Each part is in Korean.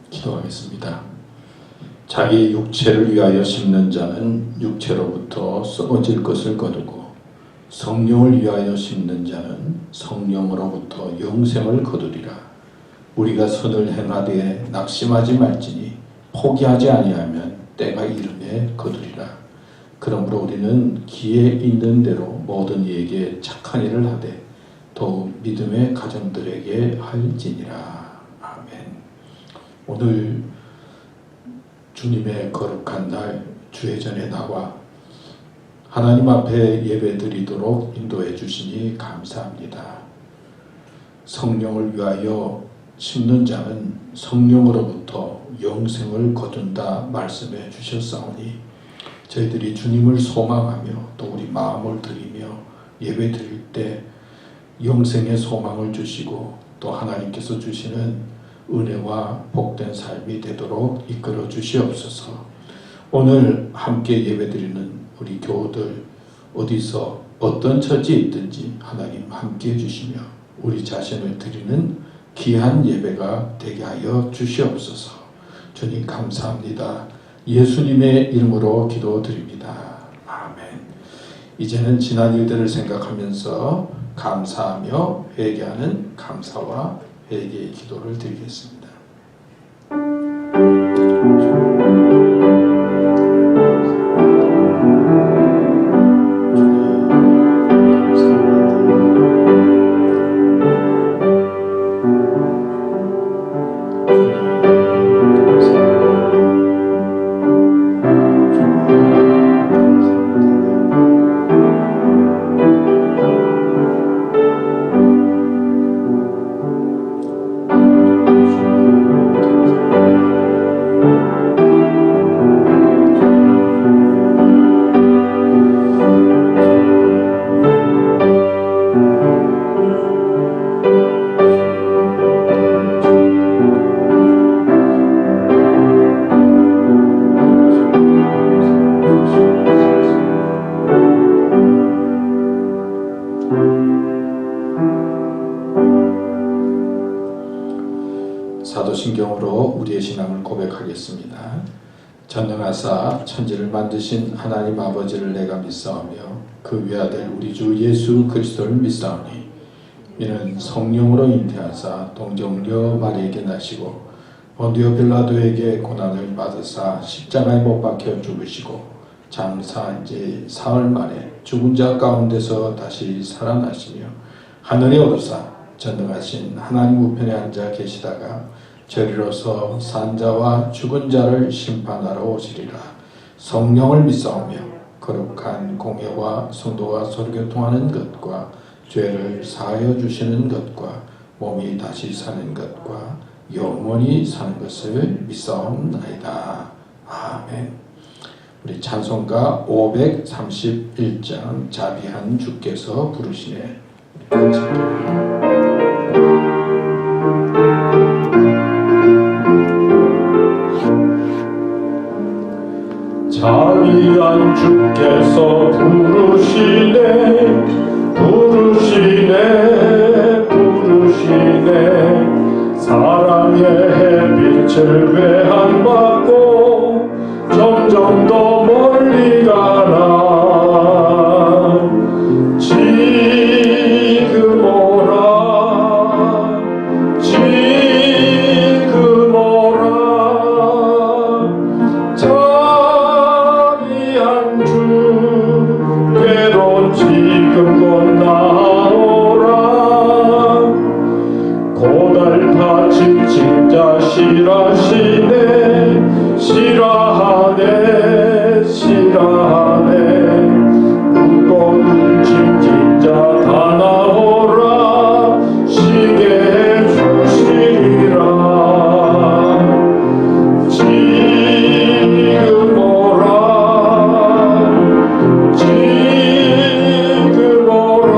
기도하겠습니다. 자기 육체를 위하여 심는 자는 육체로부터 썩어질 것을 거두고 성령을 위하여 심는 자는 성령으로부터 영생을 거두리라. 우리가 선을 행하되 낙심하지 말지니 포기하지 아니하면 때가 이르매 거두리라. 그러므로 우리는 기에 있는 대로 모든 이에게 착한 일을 하되 더욱 믿음의 가정들에게 할지니라. 아멘. 오늘 주님의 거룩한 날 주회전에 나와 하나님 앞에 예배드리도록 인도해 주시니 감사합니다. 성령을 위하여 심는 자는 성령으로부터 영생을 거둔다 말씀해 주셨사오니 저희들이 주님을 소망하며 또 우리 마음을 드리며 예배 드릴 때 영생의 소망을 주시고 또 하나님께서 주시는 은혜와 복된 삶이 되도록 이끌어 주시옵소서. 오늘 함께 예배 드리는 우리 교우들 어디서 어떤 처지에 있든지 하나님 함께 해주시며 우리 자신을 드리는 귀한 예배가 되게 하여 주시옵소서. 주님 감사합니다. 예수님의 이름으로 기도드립니다. 아멘. 이제는 지난 일들을 생각하면서 감사하며 회개하는 감사와 회개의 기도를 드리겠습니다. 사도신경으로 우리의 신앙을 고백하겠습니다. 전능하사 천지를 만드신 하나님 아버지를 내가 믿사오며 그 외아들 우리 주 예수 그리스도를 믿사오니 이는 성령으로 잉태하사 동정녀 마리에게 나시고 본디오 빌라도에게 고난을 받으사 십자가에 못 박혀 죽으시고 장사한 지 사흘 만에 죽은 자 가운데서 다시 살아나시며 하늘에 오르사 전능하신 하나님 우편에 앉아 계시다가 저리로서 산자와 죽은 자를 심판하러 오시리라. 성령을 믿사오며 거룩한 공예와 성도가 서로 교통하는 것과 죄를 사하여 주시는 것과 몸이 다시 사는 것과 영원히 사는 것을 믿사옵나이다. 아멘. 우리 찬송가 531장 자비한 주께서 부르시네. 자비한 주께서 부르시네 부르시네 부르시네 사랑의 햇빛을 외한받고 점점 더 멀리 가라 지금 오라 지금 오라 자비한 주께로 지금 곧 나오라 고달파 지친 자 싫어하시네 싫어하네 싫어하네 웃고 눈치진 자 다 나오라 쉬게 해주시리라 지금 오라 지금 오라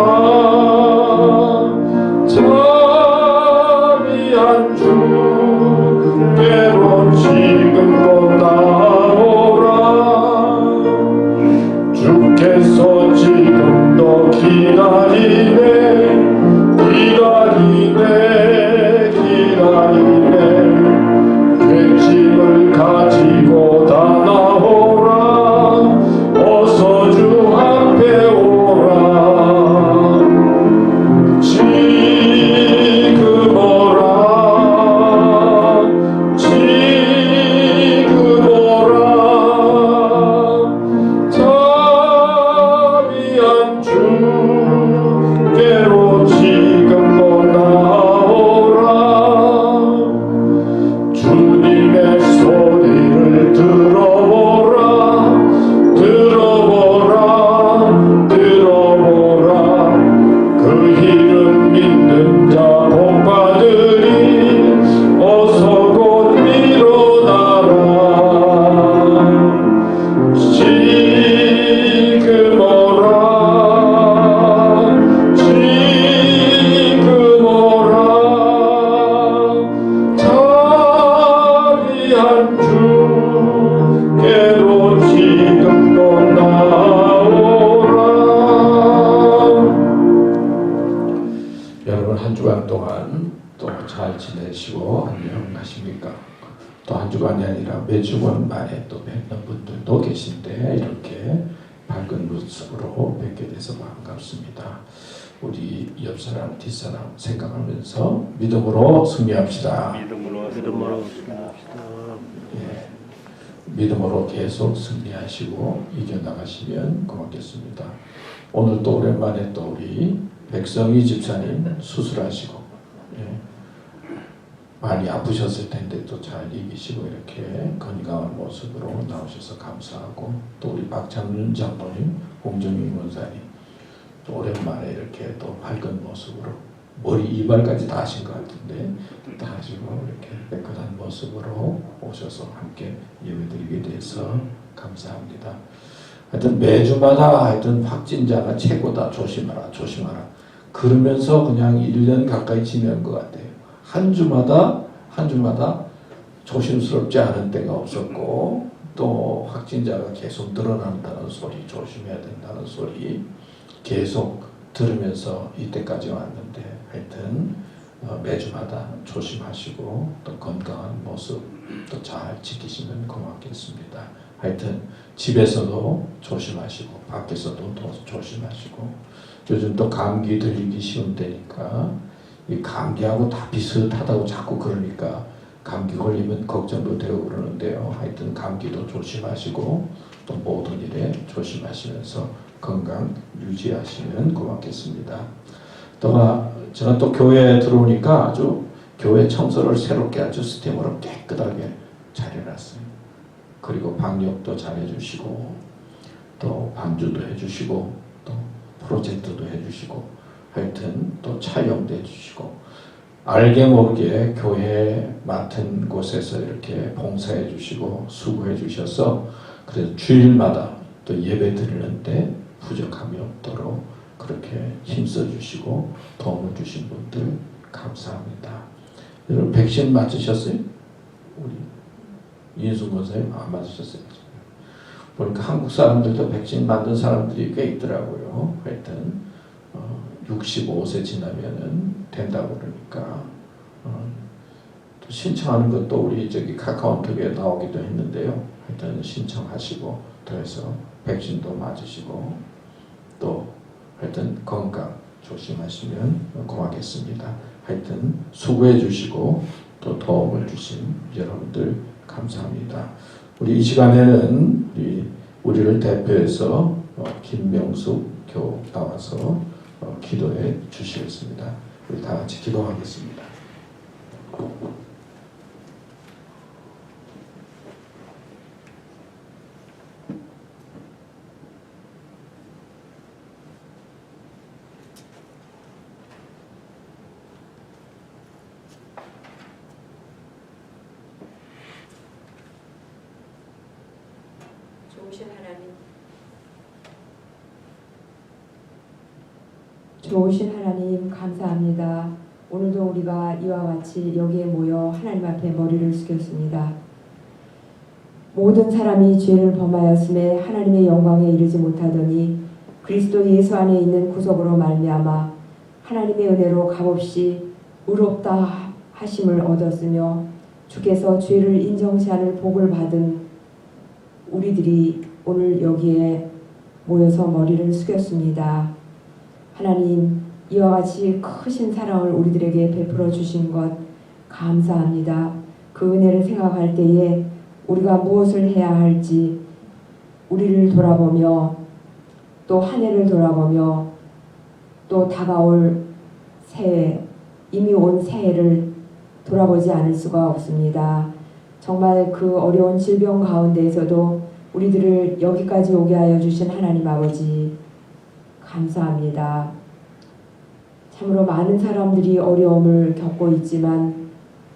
자비한 주께로 또 잘 지내시고 안녕하십니까? 또 한 주간이 아니라 매주간 만에 또 뵙는 분들도 계신데 이렇게 밝은 모습으로 뵙게 돼서 반갑습니다. 우리 옆사람 뒷사람 생각하면서 믿음으로 승리합시다. 믿음으로 승리합시다. 예, 믿음으로 계속 승리하시고 이겨나가시면 고맙겠습니다. 오늘 또 오랜만에 또 우리 백성희 집사님 수술하시고 많이 아프셨을 텐데 또 잘 이기시고 이렇게 건강한 모습으로 나오셔서 감사하고 또 우리 박창윤 장로님, 홍정희 원사님 또 오랜만에 이렇게 또 밝은 모습으로 머리 이발까지 다 하신 것 같은데 다 하시고 이렇게 깨끗한 모습으로 오셔서 함께 예배드리게 돼서 감사합니다. 하여튼 매주마다 하여튼 확진자가 최고다 조심하라 조심하라 그러면서 그냥 1년 가까이 지낸 것 같아요. 한 주마다 조심스럽지 않은 때가 없었고 또 확진자가 계속 늘어난다는 소리 조심해야 된다는 소리 계속 들으면서 이때까지 왔는데 하여튼 매주마다 조심하시고 또 건강한 모습 또 잘 지키시면 고맙겠습니다. 하여튼 집에서도 조심하시고 밖에서도 또 조심하시고 요즘 또 감기 들리기 쉬운 때니까 이 감기하고 다 비슷하다고 자꾸 그러니까 감기 걸리면 걱정도 되고 그러는데요. 하여튼 감기도 조심하시고 또 모든 일에 조심하시면서 건강 유지하시면 고맙겠습니다. 또 제가 또 교회에 들어오니까 아주 교회 청소를 새롭게 아주 시스템으로 깨끗하게 잘 해놨어요. 그리고 방역도 잘 해주시고 또 반주도 해주시고 또 프로젝트도 해주시고 하여튼 또 촬영도 해주시고 알게 모르게 교회 맡은 곳에서 이렇게 봉사해 주시고 수고해 주셔서 그래서 주일마다 또 예배 드리는데 부족함이 없도록 그렇게 힘써 주시고 도움을 주신 분들 감사합니다. 여러분 백신 맞으셨어요? 우리 이인숙 권사님 안 맞으셨어요? 보니까 한국 사람들도 백신 맞는 사람들이 꽤 있더라고요. 하여튼 65세 지나면은 된다고 그러니까 또 신청하는 것도 우리 저기 카카오톡에 나오기도 했는데요. 하여튼 신청하시고 더해서 백신도 맞으시고 또 하여튼 건강 조심하시면 고맙겠습니다. 하여튼 수고해 주시고 또 도움을 주신 여러분들 감사합니다. 우리 이 시간에는 우리를 대표해서 김명숙 교 나와서 기도해 주시겠습니다. 우리 다 같이 기도하겠습니다. 좋으신 하나님 감사합니다. 오늘도 우리가 이와 같이 여기에 모여 하나님 앞에 머리를 숙였습니다. 모든 사람이 죄를 범하였음에 하나님의 영광에 이르지 못하더니 그리스도 예수 안에 있는 구속으로 말미암아 하나님의 은혜로 값없이 의롭다 하심을 얻었으며 주께서 죄를 인정치 않을 복을 받은 우리들이 오늘 여기에 모여서 머리를 숙였습니다. 하나님, 이와 같이 크신 사랑을 우리들에게 베풀어 주신 것 감사합니다. 그 은혜를 생각할 때에 우리가 무엇을 해야 할지 우리를 돌아보며 또 한 해를 돌아보며 또 다가올 새해, 이미 온 새해를 돌아보지 않을 수가 없습니다. 정말 그 어려운 질병 가운데에서도 우리들을 여기까지 오게 하여 주신 하나님 아버지 감사합니다. 참으로 많은 사람들이 어려움을 겪고 있지만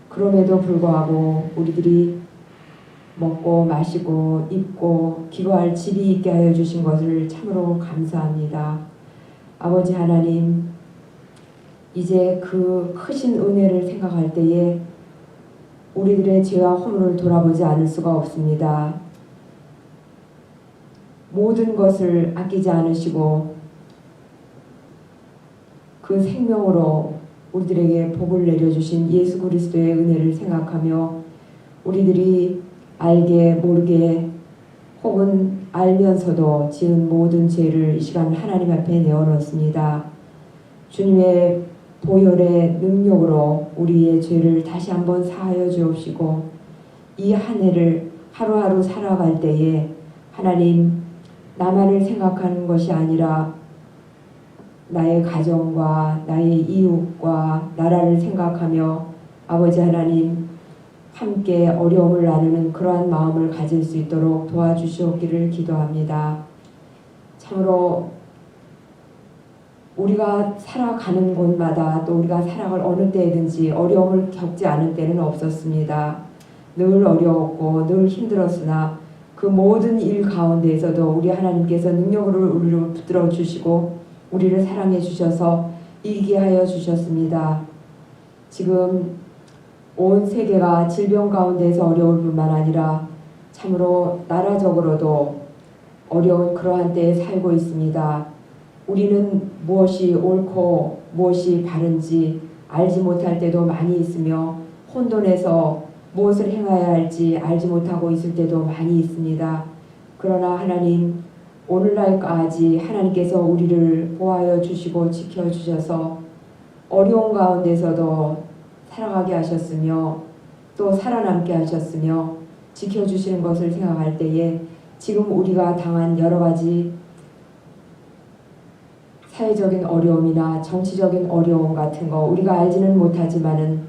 그럼에도 불구하고 우리들이 먹고 마시고 입고 기거할 집이 있게 하여 주신 것을 참으로 감사합니다. 아버지 하나님, 이제 그 크신 은혜를 생각할 때에 우리들의 죄와 허물을 돌아보지 않을 수가 없습니다. 모든 것을 아끼지 않으시고 그 생명으로 우리들에게 복을 내려주신 예수 그리스도의 은혜를 생각하며 우리들이 알게 모르게 혹은 알면서도 지은 모든 죄를 이 시간 하나님 앞에 내어놓습니다. 주님의 보혈의 능력으로 우리의 죄를 다시 한번 사하여 주옵시고 이 한 해를 하루하루 살아갈 때에 하나님 나만을 생각하는 것이 아니라 나의 가정과 나의 이웃과 나라를 생각하며 아버지 하나님 함께 어려움을 나누는 그러한 마음을 가질 수 있도록 도와주시옵기를 기도합니다. 참으로 우리가 살아가는 곳마다 또 우리가 살아갈 어느 때든지 어려움을 겪지 않은 때는 없었습니다. 늘 어려웠고 늘 힘들었으나 그 모든 일 가운데에서도 우리 하나님께서 능력으로 우리를 붙들어 주시고 우리를 사랑해 주셔서 이기게 하여 주셨습니다. 지금 온 세계가 질병 가운데서 어려울 뿐만 아니라 참으로 나라적으로도 어려운 그러한 때에 살고 있습니다. 우리는 무엇이 옳고 무엇이 바른지 알지 못할 때도 많이 있으며 혼돈해서 무엇을 행해야 할지 알지 못하고 있을 때도 많이 있습니다. 그러나 하나님 오늘날까지 하나님께서 우리를 보호하여 주시고 지켜주셔서 어려운 가운데서도 살아가게 하셨으며 또 살아남게 하셨으며 지켜주시는 것을 생각할 때에 지금 우리가 당한 여러 가지 사회적인 어려움이나 정치적인 어려움 같은 거 우리가 알지는 못하지만은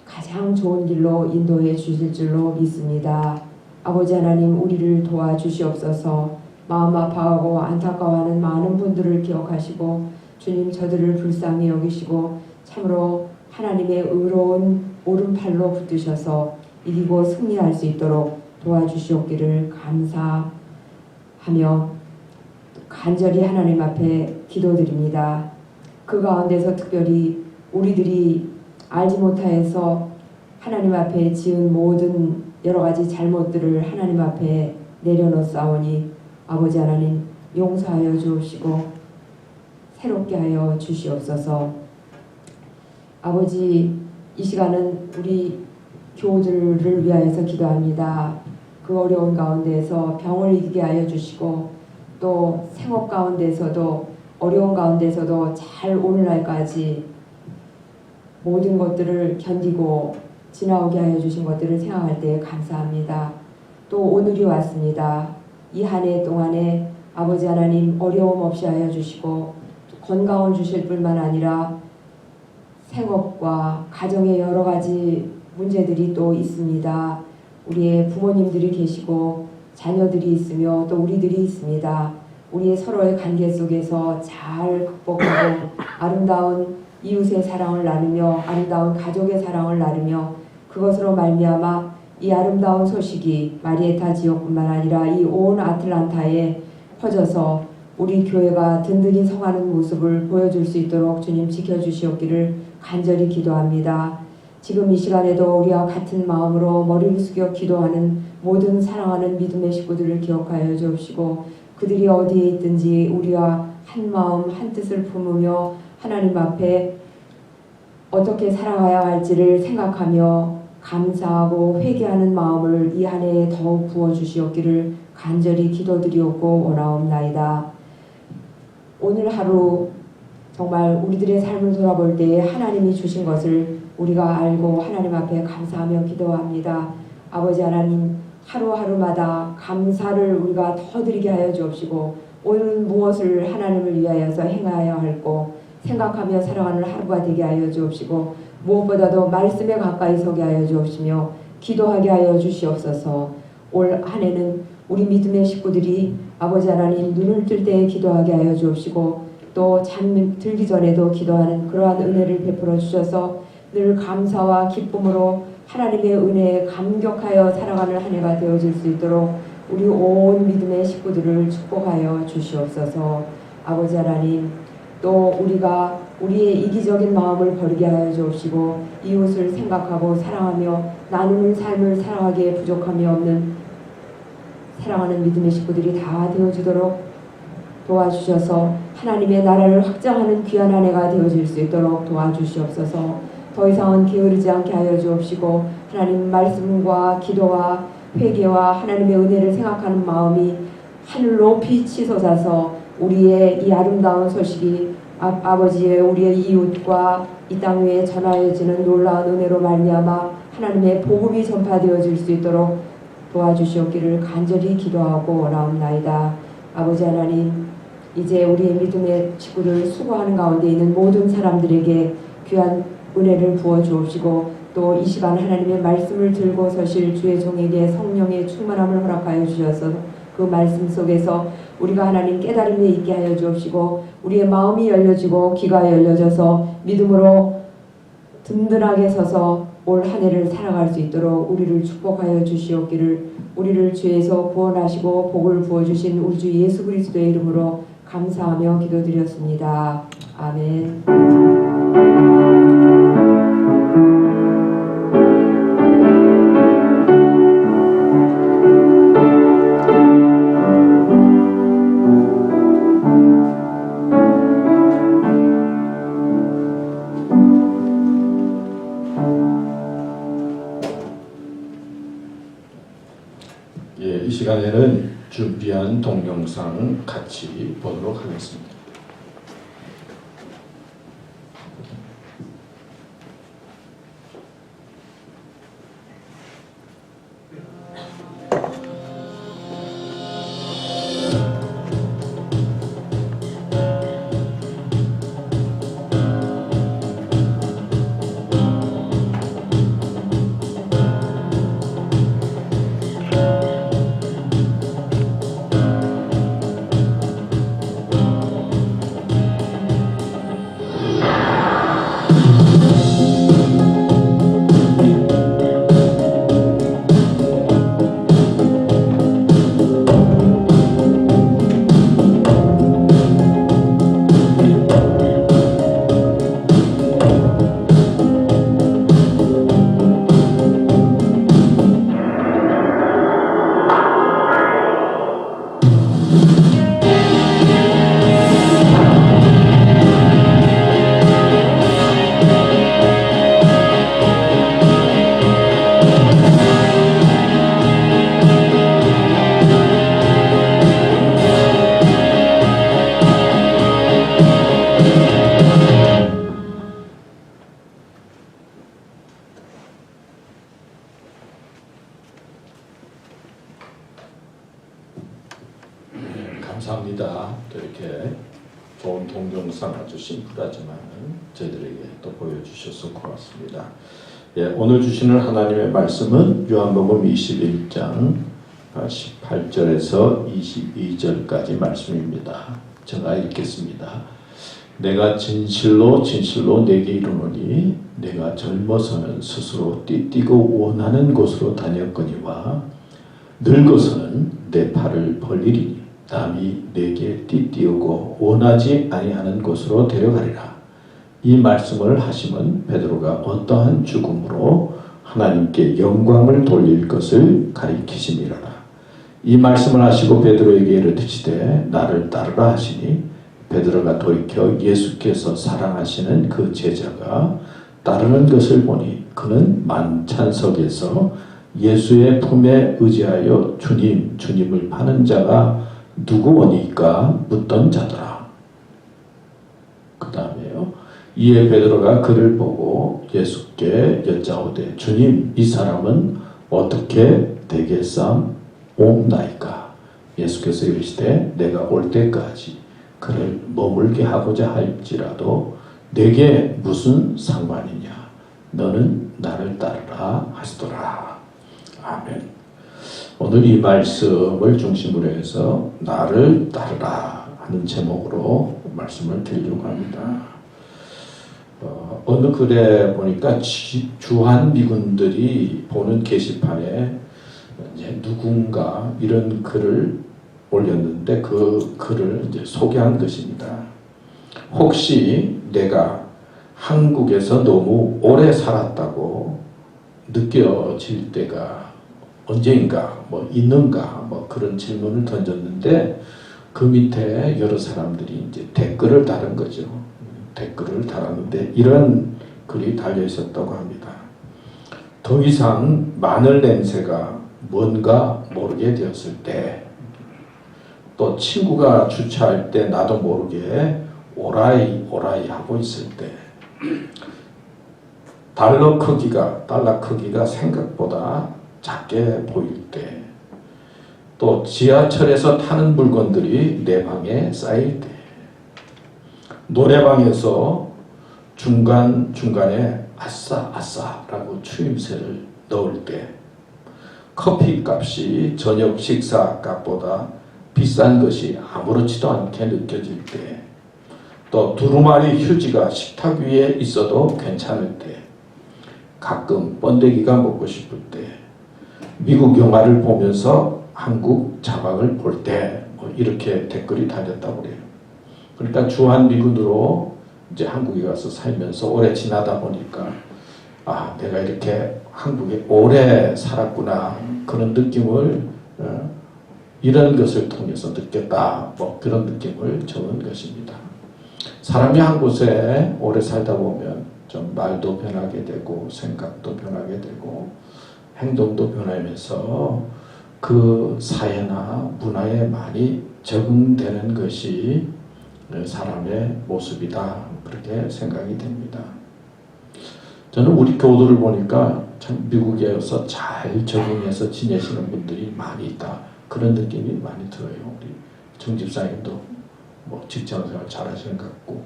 가장 좋은 길로 인도해 주실 줄로 믿습니다. 아버지 하나님 우리를 도와주시옵소서. 마음 아파하고 안타까워하는 많은 분들을 기억하시고 주님 저들을 불쌍히 여기시고 참으로 하나님의 의로운 오른팔로 붙드셔서 이기고 승리할 수 있도록 도와주시옵기를 감사하며 간절히 하나님 앞에 기도드립니다. 그 가운데서 특별히 우리들이 알지 못하여서 하나님 앞에 지은 모든 여러 가지 잘못들을 하나님 앞에 내려놓사오니 아버지 하나님 용서하여 주시고 새롭게 하여 주시옵소서. 아버지 이 시간은 우리 교우들을 위하여서 기도합니다. 그 어려운 가운데에서 병을 이기게 하여 주시고 또 생업 가운데서도 어려운 가운데서도 잘 오늘날까지 모든 것들을 견디고 지나오게 하여 주신 것들을 생각할 때 감사합니다. 또 오늘이 왔습니다. 이 한 해 동안에 아버지 하나님 어려움 없이 하여 주시고 건강을 주실 뿐만 아니라 생업과 가정의 여러 가지 문제들이 또 있습니다. 우리의 부모님들이 계시고 자녀들이 있으며 또 우리들이 있습니다. 우리의 서로의 관계 속에서 잘 극복하고 아름다운 이웃의 사랑을 나누며 아름다운 가족의 사랑을 나누며 그것으로 말미암아 이 아름다운 소식이 마리에타 지역뿐만 아니라 이 온 아틀란타에 퍼져서 우리 교회가 든든히 성하는 모습을 보여줄 수 있도록 주님 지켜주시옵기를 간절히 기도합니다. 지금 이 시간에도 우리와 같은 마음으로 머리를 숙여 기도하는 모든 사랑하는 믿음의 식구들을 기억하여 주옵시고 그들이 어디에 있든지 우리와 한 마음 한 뜻을 품으며 하나님 앞에 어떻게 살아가야 할지를 생각하며 감사하고 회개하는 마음을 이 한 해에 더욱 부어주시옵기를 간절히 기도드리옵고 원하옵나이다. 오늘 하루 정말 우리들의 삶을 돌아볼 때에 하나님이 주신 것을 우리가 알고 하나님 앞에 감사하며 기도합니다. 아버지 하나님 하루하루마다 감사를 우리가 더 드리게 하여 주옵시고 오늘은 무엇을 하나님을 위하여서 행하여 할고 생각하며 살아가는 하루가 되게 하여 주옵시고 무엇보다도 말씀에 가까이 서게 하여 주옵시며 기도하게 하여 주시옵소서. 올 한 해는 우리 믿음의 식구들이 아버지 하나님 눈을 뜰 때 기도하게 하여 주옵시고 또 잠 들기 전에도 기도하는 그러한 은혜를 베풀어 주셔서 늘 감사와 기쁨으로 하나님의 은혜에 감격하여 살아가는 한 해가 되어질 수 있도록 우리 온 믿음의 식구들을 축복하여 주시옵소서. 아버지 하나님 또 우리가 우리의 이기적인 마음을 버리게 하여 주옵시고 이웃을 생각하고 사랑하며 나누는 삶을 살아가기에 부족함이 없는 사랑하는 믿음의 식구들이 다 되어주도록 도와주셔서 하나님의 나라를 확장하는 귀한 한 해가 되어질 수 있도록 도와주시옵소서. 더 이상은 게으르지 않게 하여 주옵시고 하나님 말씀과 기도와 회개와 하나님의 은혜를 생각하는 마음이 하늘로 빛이 솟아서 우리의 이 아름다운 소식이 아버지의 우리의 이웃과 이 땅 위에 전하여지는 놀라운 은혜로 말미암아 하나님의 복음이 전파되어질 수 있도록 도와주시옵기를 간절히 기도하고 나옵나이다. 아버지 하나님, 이제 우리의 믿음의 식구를 수고하는 가운데 있는 모든 사람들에게 귀한 은혜를 부어 주옵시고 또 이 시간 하나님의 말씀을 들고 서실 주의 종에게 성령의 충만함을 허락하여 주셔서 그 말씀 속에서 우리가 하나님 깨달음에 있게 하여 주옵시고 우리의 마음이 열려지고 귀가 열려져서 믿음으로 든든하게 서서 올 한 해를 살아갈 수 있도록 우리를 축복하여 주시옵기를 우리를 죄에서 구원하시고 복을 부어주신 우리 주 예수 그리스도의 이름으로 감사하며 기도드렸습니다. 아멘. 이 시간에는 준비한 동영상 같이 보도록 하겠습니다. 감사합니다. 또 이렇게 좋은 동영상 아주 심플하지만 저희들에게 또 보여주셔서 고맙습니다. 오늘 주시는 하나님의 말씀은 요한복음 21장 18절에서 22절까지 말씀입니다. 제가 읽겠습니다. 내가 진실로 진실로 내게 이르노니 내가 젊어서는 스스로 띠띠고 원하는 곳으로 다녔거니와 늙어서는 내 팔을 벌리리니 남이 내게 띠띠우고 원하지 아니하는 곳으로 데려가리라. 이 말씀을 하심은 베드로가 어떠한 죽음으로 하나님께 영광을 돌릴 것을 가리키심이라라. 이 말씀을 하시고 베드로에게 이르시되 나를 따르라 하시니 베드로가 돌이켜 예수께서 사랑하시는 그 제자가 따르는 것을 보니 그는 만찬석에서 예수의 품에 의지하여 주님을 파는 자가 누구오니까 묻던 자더라. 그 다음에요. 이에 베드로가 그를 보고 예수께 여짜오되 주님, 이 사람은 어떻게 되겠사옵나이까? 예수께서 이르시되 내가 올 때까지 그를 머물게 하고자 할지라도 내게 무슨 상관이냐? 너는 나를 따르라 하시더라. 아멘. 오늘 이 말씀을 중심으로 해서 나를 따르라 하는 제목으로 말씀을 드리려고 합니다. 어느 글에 보니까 주한미군들이 보는 게시판에 이제 누군가 이런 글을 올렸는데 그 글을 이제 소개한 것입니다. 혹시 내가 한국에서 너무 오래 살았다고 느껴질 때가 언제인가, 있는가, 그런 질문을 던졌는데 그 밑에 여러 사람들이 이제 댓글을 달은 거죠. 댓글을 달았는데 이런 글이 달려 있었다고 합니다. 더 이상 마늘 냄새가 뭔가 모르게 되었을 때, 또 친구가 주차할 때 나도 모르게 오라이 오라이 하고 있을 때, 달러 크기가 생각보다 작게 보일 때, 또 지하철에서 타는 물건들이 내 방에 쌓일 때, 노래방에서 중간중간에 아싸 아싸라고 추임새를 넣을 때, 커피 값이 저녁 식사 값보다 비싼 것이 아무렇지도 않게 느껴질 때, 또 두루마리 휴지가 식탁 위에 있어도 괜찮을 때, 가끔 번데기가 먹고 싶을 때, 미국 영화를 보면서 한국 자막을 볼 때, 뭐 이렇게 댓글이 달렸다고 그래요. 그러니까 주한미군으로 이제 한국에 가서 살면서 오래 지나다 보니까 아, 내가 이렇게 한국에 오래 살았구나, 그런 느낌을 이런 것을 통해서 느꼈다, 뭐 그런 느낌을 적은 것입니다. 사람이 한 곳에 오래 살다 보면 좀 말도 변하게 되고 생각도 변하게 되고 행동도 변하면서 그 사회나 문화에 많이 적응되는 것이 사람의 모습이다, 그렇게 생각이 됩니다. 저는 우리 교우들을 보니까 참 미국에서 잘 적응해서 지내시는 분들이 많이 있다, 그런 느낌이 많이 들어요. 우리 정 집사님도 뭐 직장생활 잘하시는 것 같고,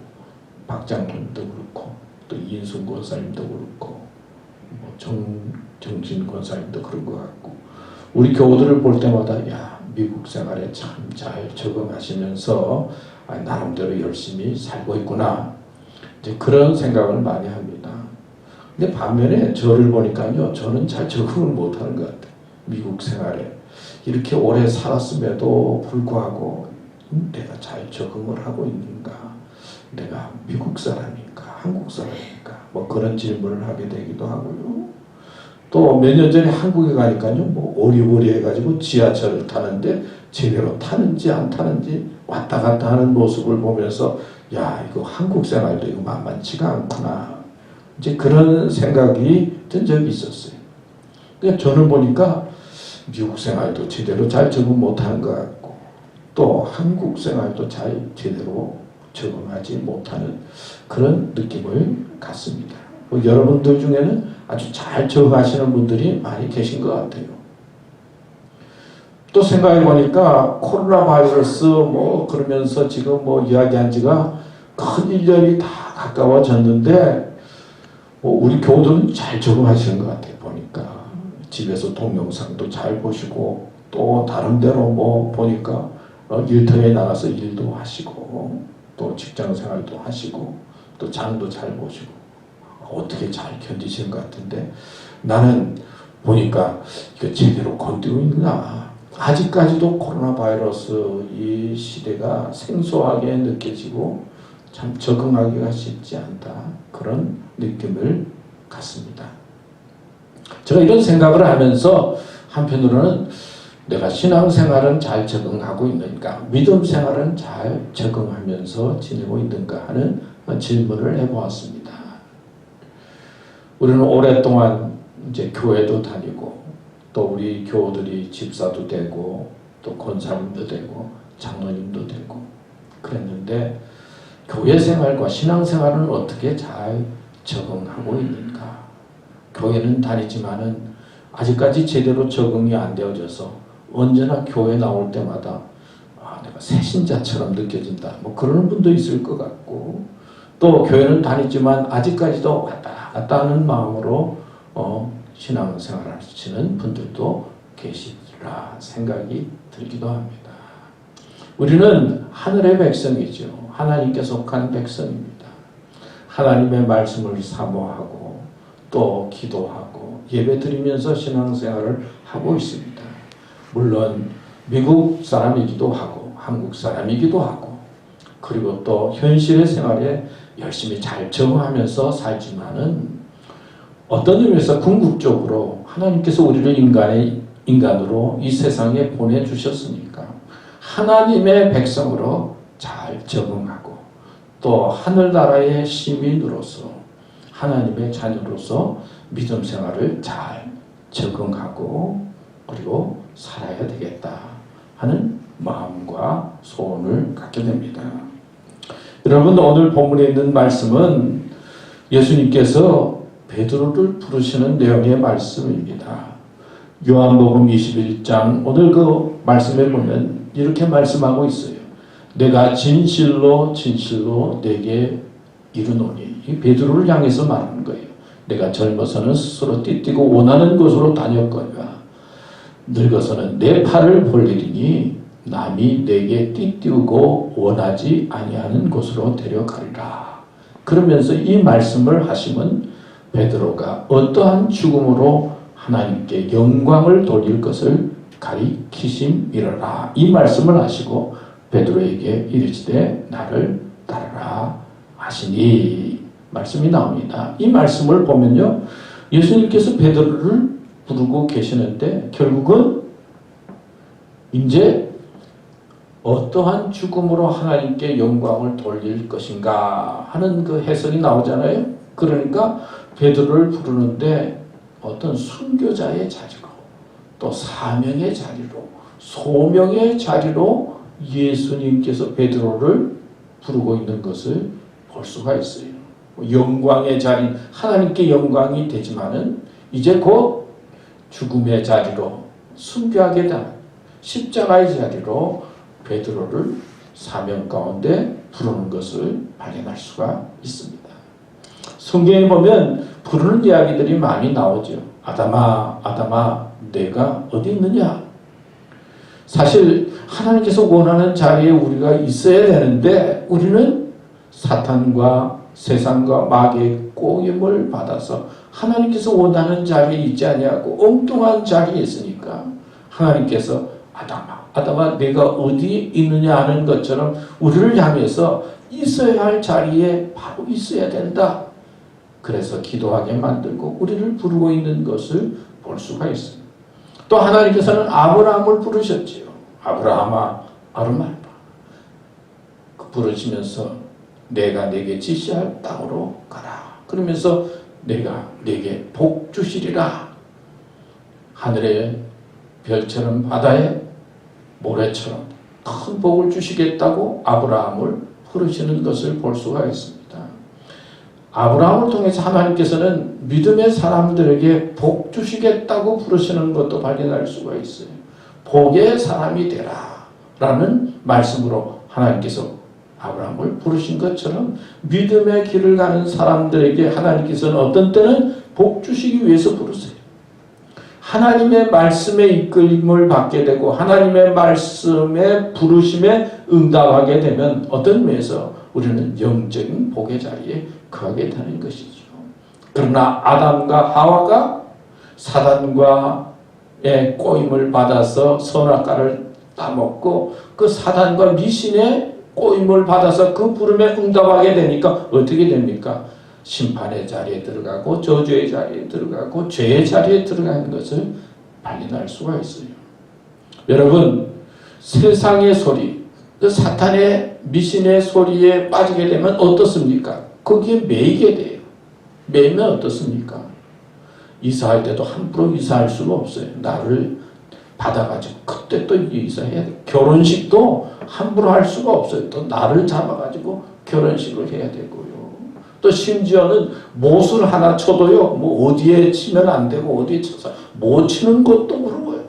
박 장로님도 그렇고, 또 이인순 권사님도 그렇고, 뭐 정진 권사님도 그런 것 같고, 우리 교우들을 볼 때마다 야, 미국 생활에 참 잘 적응하시면서 나름대로 열심히 살고 있구나, 이제 그런 생각을 많이 합니다. 근데 반면에 저를 보니까요, 저는 잘 적응을 못하는 것 같아요. 미국 생활에 이렇게 오래 살았음에도 불구하고 내가 잘 적응을 하고 있는가, 내가 미국 사람인가 한국 사람인가, 뭐 그런 질문을 하게 되기도 하고요. 또 몇 년 전에 한국에 가니까요, 뭐 오리오리 해가지고 지하철을 타는데 제대로 타는지 안 타는지 왔다 갔다 하는 모습을 보면서 야, 이거 한국 생활도 이거 만만치가 않구나, 이제 그런 생각이 든 적이 있었어요. 그러니까 저는 보니까 미국 생활도 제대로 잘 적응 못하는 것 같고, 또 한국 생활도 잘 제대로 적응하지 못하는 그런 느낌을 갖습니다. 여러분들 중에는 아주 잘 적응하시는 분들이 많이 계신 것 같아요. 또 생각해 보니까 코로나 바이러스 뭐 그러면서 지금 뭐 이야기한 지가 큰 1년이 다 가까워졌는데, 뭐 우리 교우들은 잘 적응하시는 것 같아요. 보니까 집에서 동영상도 잘 보시고, 또 다른데로 뭐 보니까 일터에 나가서 일도 하시고, 또 직장 생활도 하시고, 또 장도 잘 보시고, 어떻게 잘 견디시는 것 같은데, 나는 보니까 이거 제대로 건드리고 있나, 아직까지도 코로나 바이러스 이 시대가 생소하게 느껴지고 참 적응하기가 쉽지 않다, 그런 느낌을 갖습니다. 제가 이런 생각을 하면서 한편으로는 내가 신앙생활은 잘 적응하고 있는가, 믿음 생활은 잘 적응하면서 지내고 있는가 하는 질문을 해보았습니다. 우리는 오랫동안 이제 교회도 다니고, 또 우리 교우들이 집사도 되고, 또 권사님도 되고, 장로님도 되고 그랬는데, 교회 생활과 신앙 생활은 어떻게 잘 적응하고 있는가? 교회는 다니지만은 아직까지 제대로 적응이 안 되어져서 언제나 교회 나올 때마다 내가 새신자처럼 느껴진다, 뭐 그러는 분도 있을 것 같고, 또 교회는 다니지만 아직까지도 왔다 갔다 하는 마음으로 신앙생활 하시는 분들도 계시리라 생각이 들기도 합니다. 우리는 하늘의 백성이죠. 하나님께 속한 백성입니다. 하나님의 말씀을 사모하고 또 기도하고 예배드리면서 신앙생활을 하고 있습니다. 물론 미국 사람이기도 하고 한국 사람이기도 하고, 그리고 또 현실의 생활에 열심히 잘 적응하면서 살지만은, 어떤 의미에서 궁극적으로 하나님께서 우리를 인간으로 이 세상에 보내주셨으니까 하나님의 백성으로 잘 적응하고 또 하늘나라의 시민으로서 하나님의 자녀로서 믿음 생활을 잘 적응하고 그리고 살아야 되겠다 하는 마음과 소원을 갖게 됩니다. 여러분, 오늘 본문에 있는 말씀은 예수님께서 베드로를 부르시는 내용의 말씀입니다. 요한복음 21장 오늘 그 말씀에 보면 이렇게 말씀하고 있어요. 내가 진실로 진실로 내게 이르노니. 이 베드로를 향해서 말하는 거예요. 내가 젊어서는 스스로 띠뛰고 원하는 곳으로 다녔거니와 늙어서는 내 팔을 벌리리니 남이 내게 띠띠우고 원하지 아니하는 곳으로 데려가리라. 그러면서 이 말씀을 하시면 베드로가 어떠한 죽음으로 하나님께 영광을 돌릴 것을 가리키심이라. 이 말씀을 하시고 베드로에게 이르시되 나를 따르라 하시니 말씀이 나옵니다. 이 말씀을 보면요, 예수님께서 베드로를 부르고 계시는데 결국은 이제 어떠한 죽음으로 하나님께 영광을 돌릴 것인가 하는 그 해석이 나오잖아요. 그러니까 베드로를 부르는데 어떤 순교자의 자리로 또 사명의 자리로 소명의 자리로 예수님께서 베드로를 부르고 있는 것을 볼 수가 있어요. 영광의 자리, 하나님께 영광이 되지만은 이제 곧 죽음의 자리로 순교하게 된 십자가의 자리로 베드로를 사명 가운데 부르는 것을 발견할 수가 있습니다. 성경에 보면 부르는 이야기들이 많이 나오죠. 아담아, 아담아, 내가 어디 있느냐? 사실 하나님께서 원하는 자리에 우리가 있어야 되는데 우리는 사탄과 세상과 마귀의 꼬임을 받아서 하나님께서 원하는 자리에 있지 아니하고 엉뚱한 자리에 있으니까 하나님께서 아담아, 아담아, 내가 어디 있느냐 하는 것처럼 우리를 향해서 있어야 할 자리에 바로 있어야 된다. 그래서 기도하게 만들고 우리를 부르고 있는 것을 볼 수가 있습니다. 또 하나님께서는 아브라함을 부르셨지요. 아브라함아, 아르말바. 부르시면서 내가 내게 지시할 땅으로 가라. 그러면서 내가 내게 복 주시리라. 하늘의 별처럼 바다의 모래처럼 큰 복을 주시겠다고 아브라함을 부르시는 것을 볼 수가 있습니다. 아브라함을 통해서 하나님께서는 믿음의 사람들에게 복 주시겠다고 부르시는 것도 발견할 수가 있어요. 복의 사람이 되라 라는 말씀으로 하나님께서 아브라함을 부르신 것처럼 믿음의 길을 가는 사람들에게 하나님께서는 어떤 때는 복 주시기 위해서 부르세요. 하나님의 말씀에 이끌림을 받게 되고 하나님의 말씀에 부르심에 응답하게 되면 어떤 면에서 우리는 영적인 복의 자리에 거하게 되는 것이죠. 그러나 아담과 하와가 사단과의 꼬임을 받아서 선악과를 따먹고 그 사단과 미신의 꼬임을 받아서 그 부름에 응답하게 되니까 어떻게 됩니까? 심판의 자리에 들어가고 저주의 자리에 들어가고 죄의 자리에 들어가는 것을 발견할 수가 있어요. 여러분, 세상의 소리, 그 사탄의 미신의 소리에 빠지게 되면 어떻습니까? 거기에 매이게 돼요. 매이면 어떻습니까? 이사할 때도 함부로 이사할 수가 없어요. 나를 받아가지고 그때 또 이사해야 돼. 결혼식도 함부로 할 수가 없어요. 또 나를 잡아가지고 결혼식을 해야 되고요. 또 심지어는 못을 하나 쳐도요, 뭐 어디에 치면 안 되고 어디에 쳐서 못 치는 것도 모르고요.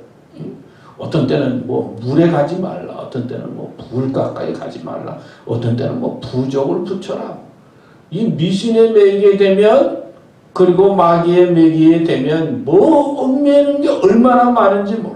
어떤 때는 뭐 물에 가지 말라, 어떤 때는 뭐 불 가까이 가지 말라, 어떤 때는 뭐 부적을 붙여라. 이 미신에 매이게 되면 그리고 마귀에 매이게 되면 뭐 얽매이는 게 얼마나 많은지 몰라요.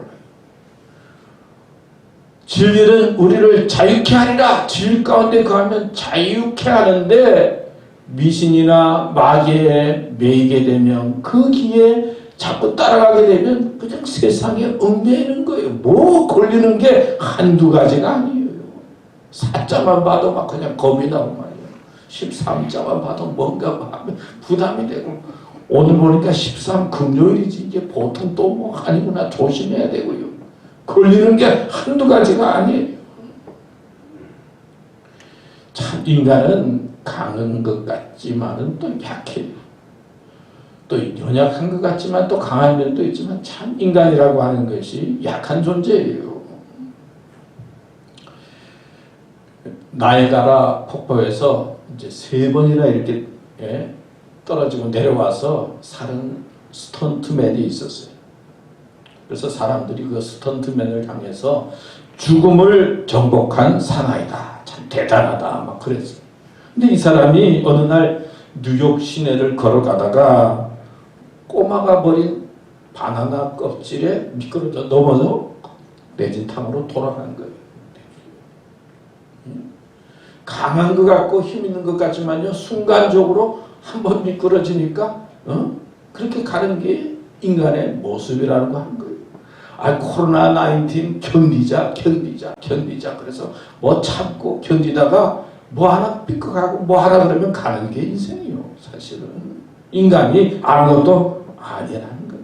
진리는 우리를 자유케 하리라. 진리 가운데 거하면 자유케 하는데 미신이나 마귀에 매이게 되면 그 길에 자꾸 따라가게 되면 그냥 세상에 얽매이는 거예요. 뭐 걸리는 게 한두 가지가 아니에요. 4자만 봐도 막 그냥 겁이 나고 말이에요. 13자만 봐도 뭔가 부담이 되고 오늘 보니까 13 금요일이지 이게 보통 또 뭐 아니구나 조심해야 되고요. 걸리는 게 한두 가지가 아니에요. 참 인간은 강한 것 같지만은 또 약해요. 또 연약한 것 같지만 또 강한 면도 있지만 참 인간이라고 하는 것이 약한 존재예요. 나이아가라 폭포에서 이제 3번이나 이렇게 떨어지고 내려와서 살은 스턴트맨이 있었어요. 그래서 사람들이 그 스턴트맨을 향해서 죽음을 정복한 사나이다, 참 대단하다 막 그랬어요. 근데 이 사람이 어느 날 뉴욕 시내를 걸어가다가 꼬마가 버린 바나나 껍질에 미끄러져 넘어져 내진탕으로 돌아간 거예요. 강한 것 같고 힘 있는 것 같지만요, 순간적으로 한번 미끄러지니까 그렇게 가는 게 인간의 모습이라는 거 한 거예요. 코로나 19 견디자. 그래서 뭐 참고 견디다가 뭐 하나 삐끗하고 뭐 하나 그러면 가는 게 인생이요. 사실은 인간이 아무것도 아니라는 거예요.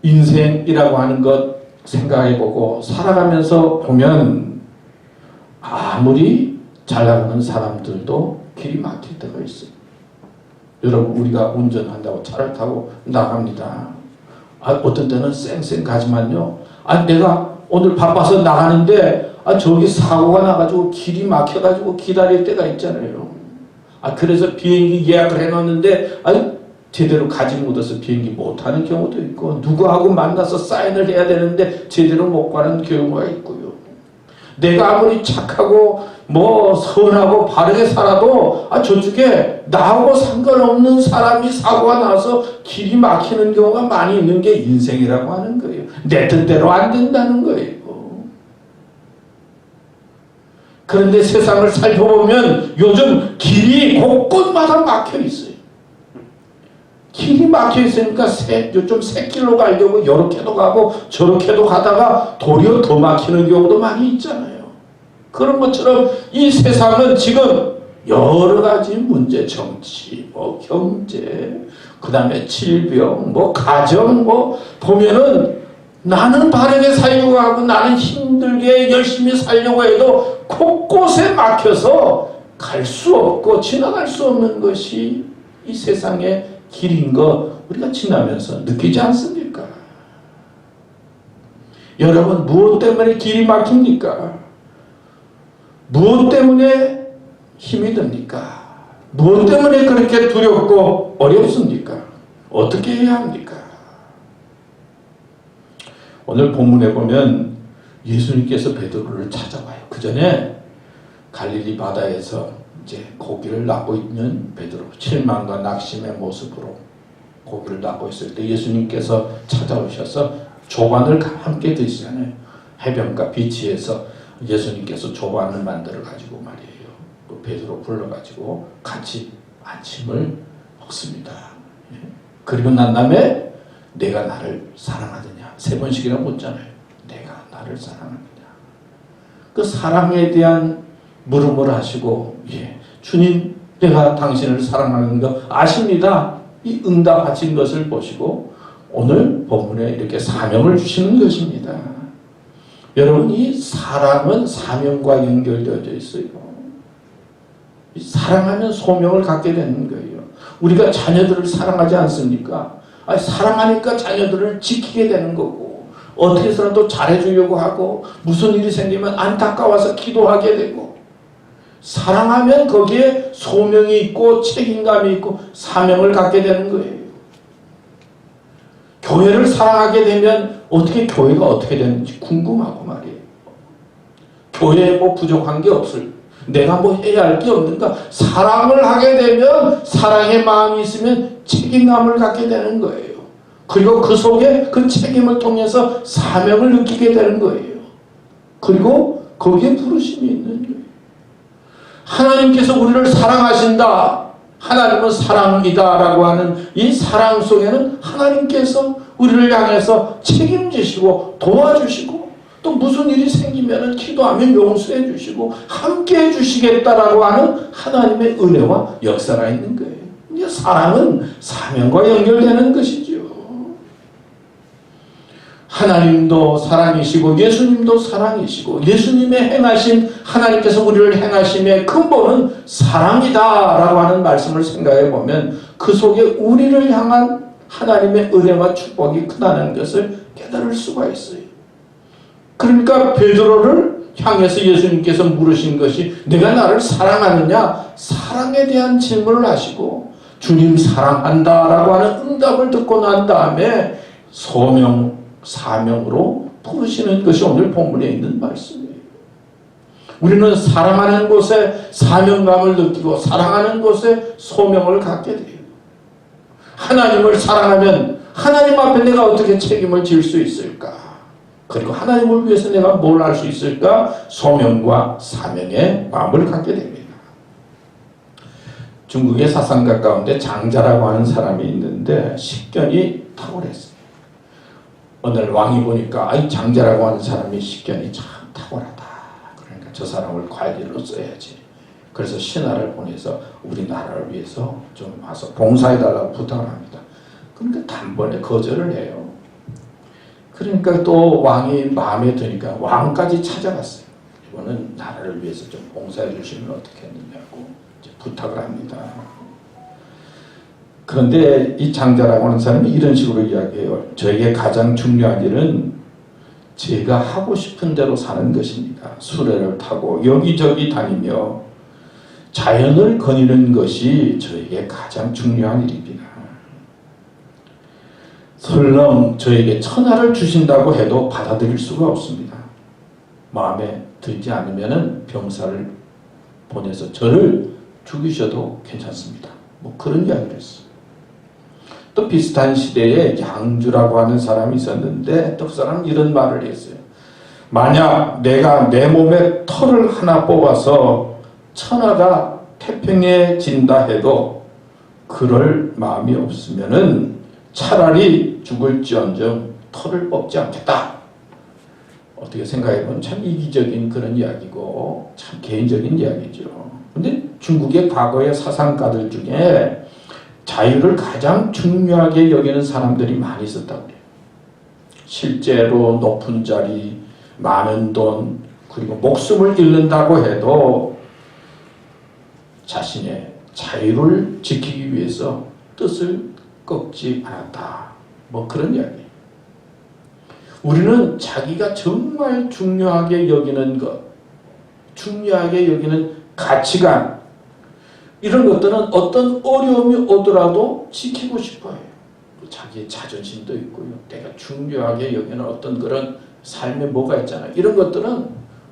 인생이라고 하는 것 생각해보고 살아가면서 보면 아무리 잘 나가는 사람들도 길이 막힐 때가 있어요. 여러분, 우리가 운전한다고 차를 타고 나갑니다. 어떤 때는 쌩쌩 가지만요, 내가 오늘 바빠서 나가는데 저기 사고가 나가지고 길이 막혀가지고 기다릴 때가 있잖아요. 그래서 비행기 예약을 해놨는데 제대로 가지 못해서 비행기 못 타는 경우도 있고, 누구하고 만나서 사인을 해야 되는데 제대로 못 가는 경우가 있고요. 내가 아무리 착하고 뭐 선하고 바르게 살아도 저쪽에 나하고 상관없는 사람이 사고가 나서 길이 막히는 경우가 많이 있는 게 인생이라고 하는 거예요. 내 뜻대로 안 된다는 거예요. 그런데 세상을 살펴보면 요즘 길이 곳곳마다 막혀 있어요. 길이 막혀 있으니까 좀 새 길로 가려고 이렇게도 가고 저렇게도 가다가 도리어 더 막히는 경우도 많이 있잖아요. 그런 것처럼 이 세상은 지금 여러 가지 문제, 정치, 경제, 그 다음에 질병, 가정, 보면은 나는 바르게 살려고 하고 나는 힘들게 열심히 살려고 해도 곳곳에 막혀서 갈 수 없고 지나갈 수 없는 것이 이 세상의 길인 거 우리가 지나면서 느끼지 않습니까? 여러분, 무엇 때문에 길이 막힙니까? 무엇 때문에 힘이 듭니까? 무엇 때문에 그렇게 두렵고 어렵습니까? 어떻게 해야 합니까? 오늘 본문에 보면 예수님께서 베드로를 찾아와요. 그 전에 갈릴리 바다에서 이제 고기를 낚고 있는 베드로, 실망과 낙심의 모습으로 고기를 낚고 있을 때 예수님께서 찾아오셔서 조반을 함께 드시잖아요. 해변가 비치에서 예수님께서 조반을 만들어 가지고 말이에요, 또 베드로 불러가지고 같이 아침을 먹습니다. 그리고 난 다음에 내가 나를 사랑하느냐 3번씩이나 묻잖아요. 내가 나를 사랑하느냐. 그 사랑에 대한 물음을 하시고, 주님, 내가 당신을 사랑하는 거 아십니다. 이 응답하신 것을 보시고 오늘 본문에 이렇게 사명을 주시는 것입니다. 여러분, 이 사랑은 사명과 연결되어져 있어요. 사랑하면 소명을 갖게 되는 거예요. 우리가 자녀들을 사랑하지 않습니까? 사랑하니까 자녀들을 지키게 되는 거고, 어떻게 해서라도 잘해주려고 하고, 무슨 일이 생기면 안타까워서 기도하게 되고, 사랑하면 거기에 소명이 있고 책임감이 있고 사명을 갖게 되는 거예요. 교회를 사랑하게 되면 어떻게 교회가 어떻게 되는지 궁금하고 말이에요. 교회에 부족한 게 없을, 내가 해야 할 게 없는가? 사랑을 하게 되면, 사랑의 마음이 있으면 책임감을 갖게 되는 거예요. 그리고 그 속에 그 책임을 통해서 사명을 느끼게 되는 거예요. 그리고 거기에 부르심이 있는 거예요. 하나님께서 우리를 사랑하신다, 하나님은 사랑이다 라고 하는 이 사랑 속에는 하나님께서 우리를 향해서 책임지시고 도와주시고, 또 무슨 일이 생기면 기도하면 용서해 주시고 함께 해 주시겠다라고 하는 하나님의 은혜와 역사가 있는 거예요. 이제 사랑은 사명과 연결되는 것이죠. 하나님도 사랑이시고 예수님도 사랑이시고 예수님의 행하신 하나님께서 우리를 행하심의 근본은 사랑이다라고 하는 말씀을 생각해 보면 그 속에 우리를 향한 하나님의 은혜와 축복이 크다는 것을 깨달을 수가 있어요. 그러니까 베드로를 향해서 예수님께서 물으신 것이 내가 나를 사랑하느냐? 사랑에 대한 질문을 하시고 주님 사랑한다라고 하는 응답을 듣고 난 다음에 사명으로 부르시는 것이 오늘 본문에 있는 말씀이에요. 우리는 사랑하는 곳에 사명감을 느끼고 사랑하는 곳에 소명을 갖게 돼요. 하나님을 사랑하면 하나님 앞에 내가 어떻게 책임을 질 수 있을까? 그리고 하나님을 위해서 내가 뭘 할 수 있을까? 소명과 사명의 마음을 갖게 됩니다. 중국의 사상가 가운데 장자라고 하는 사람이 있는데 식견이 탁월했어요. 어느 날 왕이 보니까 장자라고 하는 사람이 식견이 참 탁월하다. 그러니까 저 사람을 관리로 써야지. 그래서 신하를 보내서 우리나라를 위해서 좀 와서 봉사해달라고 부탁을 합니다. 그러니까 단번에 거절을 해요. 그러니까 또 왕이 마음에 드니까 왕까지 찾아갔어요. 이거는 나라를 위해서 좀 봉사해 주시면 어떻겠느냐고 이제 부탁을 합니다. 그런데 이 장자라고 하는 사람이 이런 식으로 이야기해요. 저에게 가장 중요한 일은 제가 하고 싶은 대로 사는 것입니다. 수레를 타고 여기저기 다니며 자연을 거니는 것이 저에게 가장 중요한 일입니다. 설령 저에게 천하를 주신다고 해도 받아들일 수가 없습니다. 마음에 들지 않으면 병사를 보내서 저를 죽이셔도 괜찮습니다. 뭐 그런 이야기를 했어요. 또 비슷한 시대에 양주라고 하는 사람이 있었는데 또 그 사람은 이런 말을 했어요. 만약 내가 내 몸에 털을 하나 뽑아서 천하가 태평해진다 해도 그럴 마음이 없으면은 차라리 죽을지언정 털을 뽑지 않겠다. 어떻게 생각해보면 참 이기적인 그런 이야기고 참 개인적인 이야기죠. 근데 중국의 과거의 사상가들 중에 자유를 가장 중요하게 여기는 사람들이 많이 있었다고 그래요. 실제로 높은 자리, 많은 돈, 그리고 목숨을 잃는다고 해도 자신의 자유를 지키기 위해서 뜻을 꺾지 않았다. 뭐 그런 이야기예요. 우리는 자기가 정말 중요하게 여기는 것, 중요하게 여기는 가치관, 이런 것들은 어떤 어려움이 오더라도 지키고 싶어요. 자기의 자존심도 있고요. 내가 중요하게 여기는 어떤 그런 삶에 뭐가 있잖아요. 이런 것들은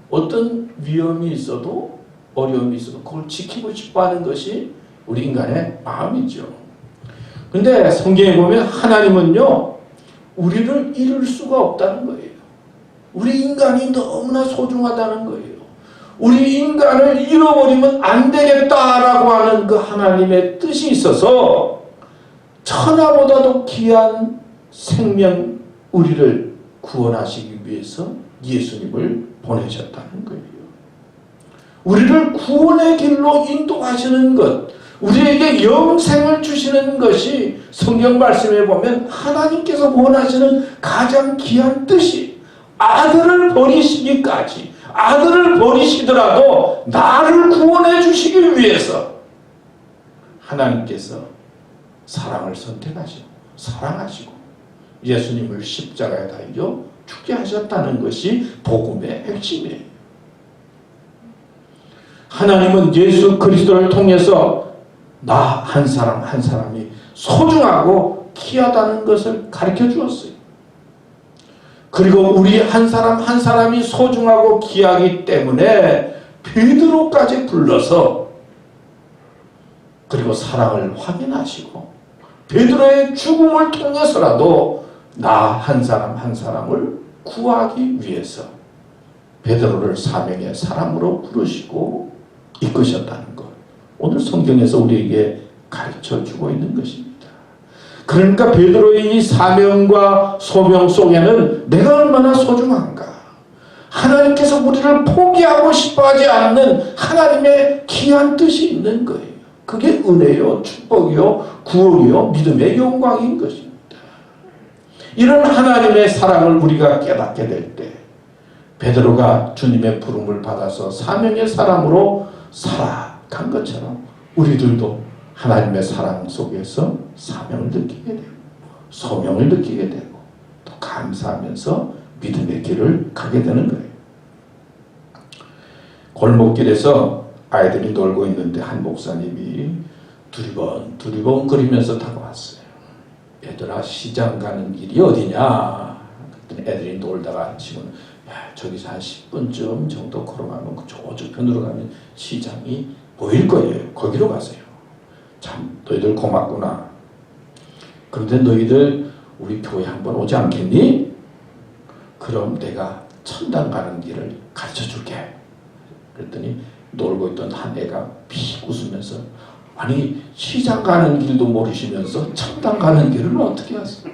어떤 위험이 있어도 어려움이 있어도 그걸 지키고 싶어하는 것이 우리 인간의 마음이죠. 근데 성경에 보면 하나님은요, 우리를 잃을 수가 없다는 거예요. 우리 인간이 너무나 소중하다는 거예요. 우리 인간을 잃어버리면 안 되겠다라고 하는 그 하나님의 뜻이 있어서 천하보다도 귀한 생명, 우리를 구원하시기 위해서 예수님을 보내셨다는 거예요. 우리를 구원의 길로 인도하시는 것, 우리에게 영생을 주시는 것이 성경 말씀에 보면 하나님께서 원하시는 가장 귀한 뜻이 아들을 버리시기까지, 아들을 버리시더라도 나를 구원해 주시기 위해서 하나님께서 사랑을 선택하시고 사랑하시고 예수님을 십자가에 달려 죽게 하셨다는 것이 복음의 핵심이에요. 하나님은 예수 그리스도를 통해서 나 한 사람 한 사람이 소중하고 귀하다는 것을 가르쳐 주었어요. 그리고 우리 한 사람 한 사람이 소중하고 귀하기 때문에 베드로까지 불러서 그리고 사랑을 확인하시고 베드로의 죽음을 통해서라도 나 한 사람 한 사람을 구하기 위해서 베드로를 사명의 사람으로 부르시고 이끄셨다는 것. 오늘 성경에서 우리에게 가르쳐주고 있는 것입니다. 그러니까 베드로의 이 사명과 소명 속에는 내가 얼마나 소중한가. 하나님께서 우리를 포기하고 싶어하지 않는 하나님의 귀한 뜻이 있는 거예요. 그게 은혜요, 축복이요, 구원이요, 믿음의 영광인 것입니다. 이런 하나님의 사랑을 우리가 깨닫게 될 때 베드로가 주님의 부름을 받아서 사명의 사람으로 살아간 것처럼 우리들도 하나님의 사랑 속에서 사명을 느끼게 되고 소명을 느끼게 되고 또 감사하면서 믿음의 길을 가게 되는 거예요. 골목길에서 아이들이 놀고 있는데 한 목사님이 두리번 거리면서 다가왔어요. 얘들아, 시장 가는 길이 어디냐? 그랬더니 애들이 놀다가 지금 저기서 한 10분쯤 정도 걸어가면 저쪽편으로 가면 시장이 보일 거예요. 거기로 가세요. 참 너희들 고맙구나. 그런데 너희들 우리 교회 한번 오지 않겠니? 그럼 내가 천당 가는 길을 가르쳐 줄게. 그랬더니 놀고 있던 한 애가 픽 웃으면서 아니 시장 가는 길도 모르시면서 천당 가는 길을 어떻게 아세요?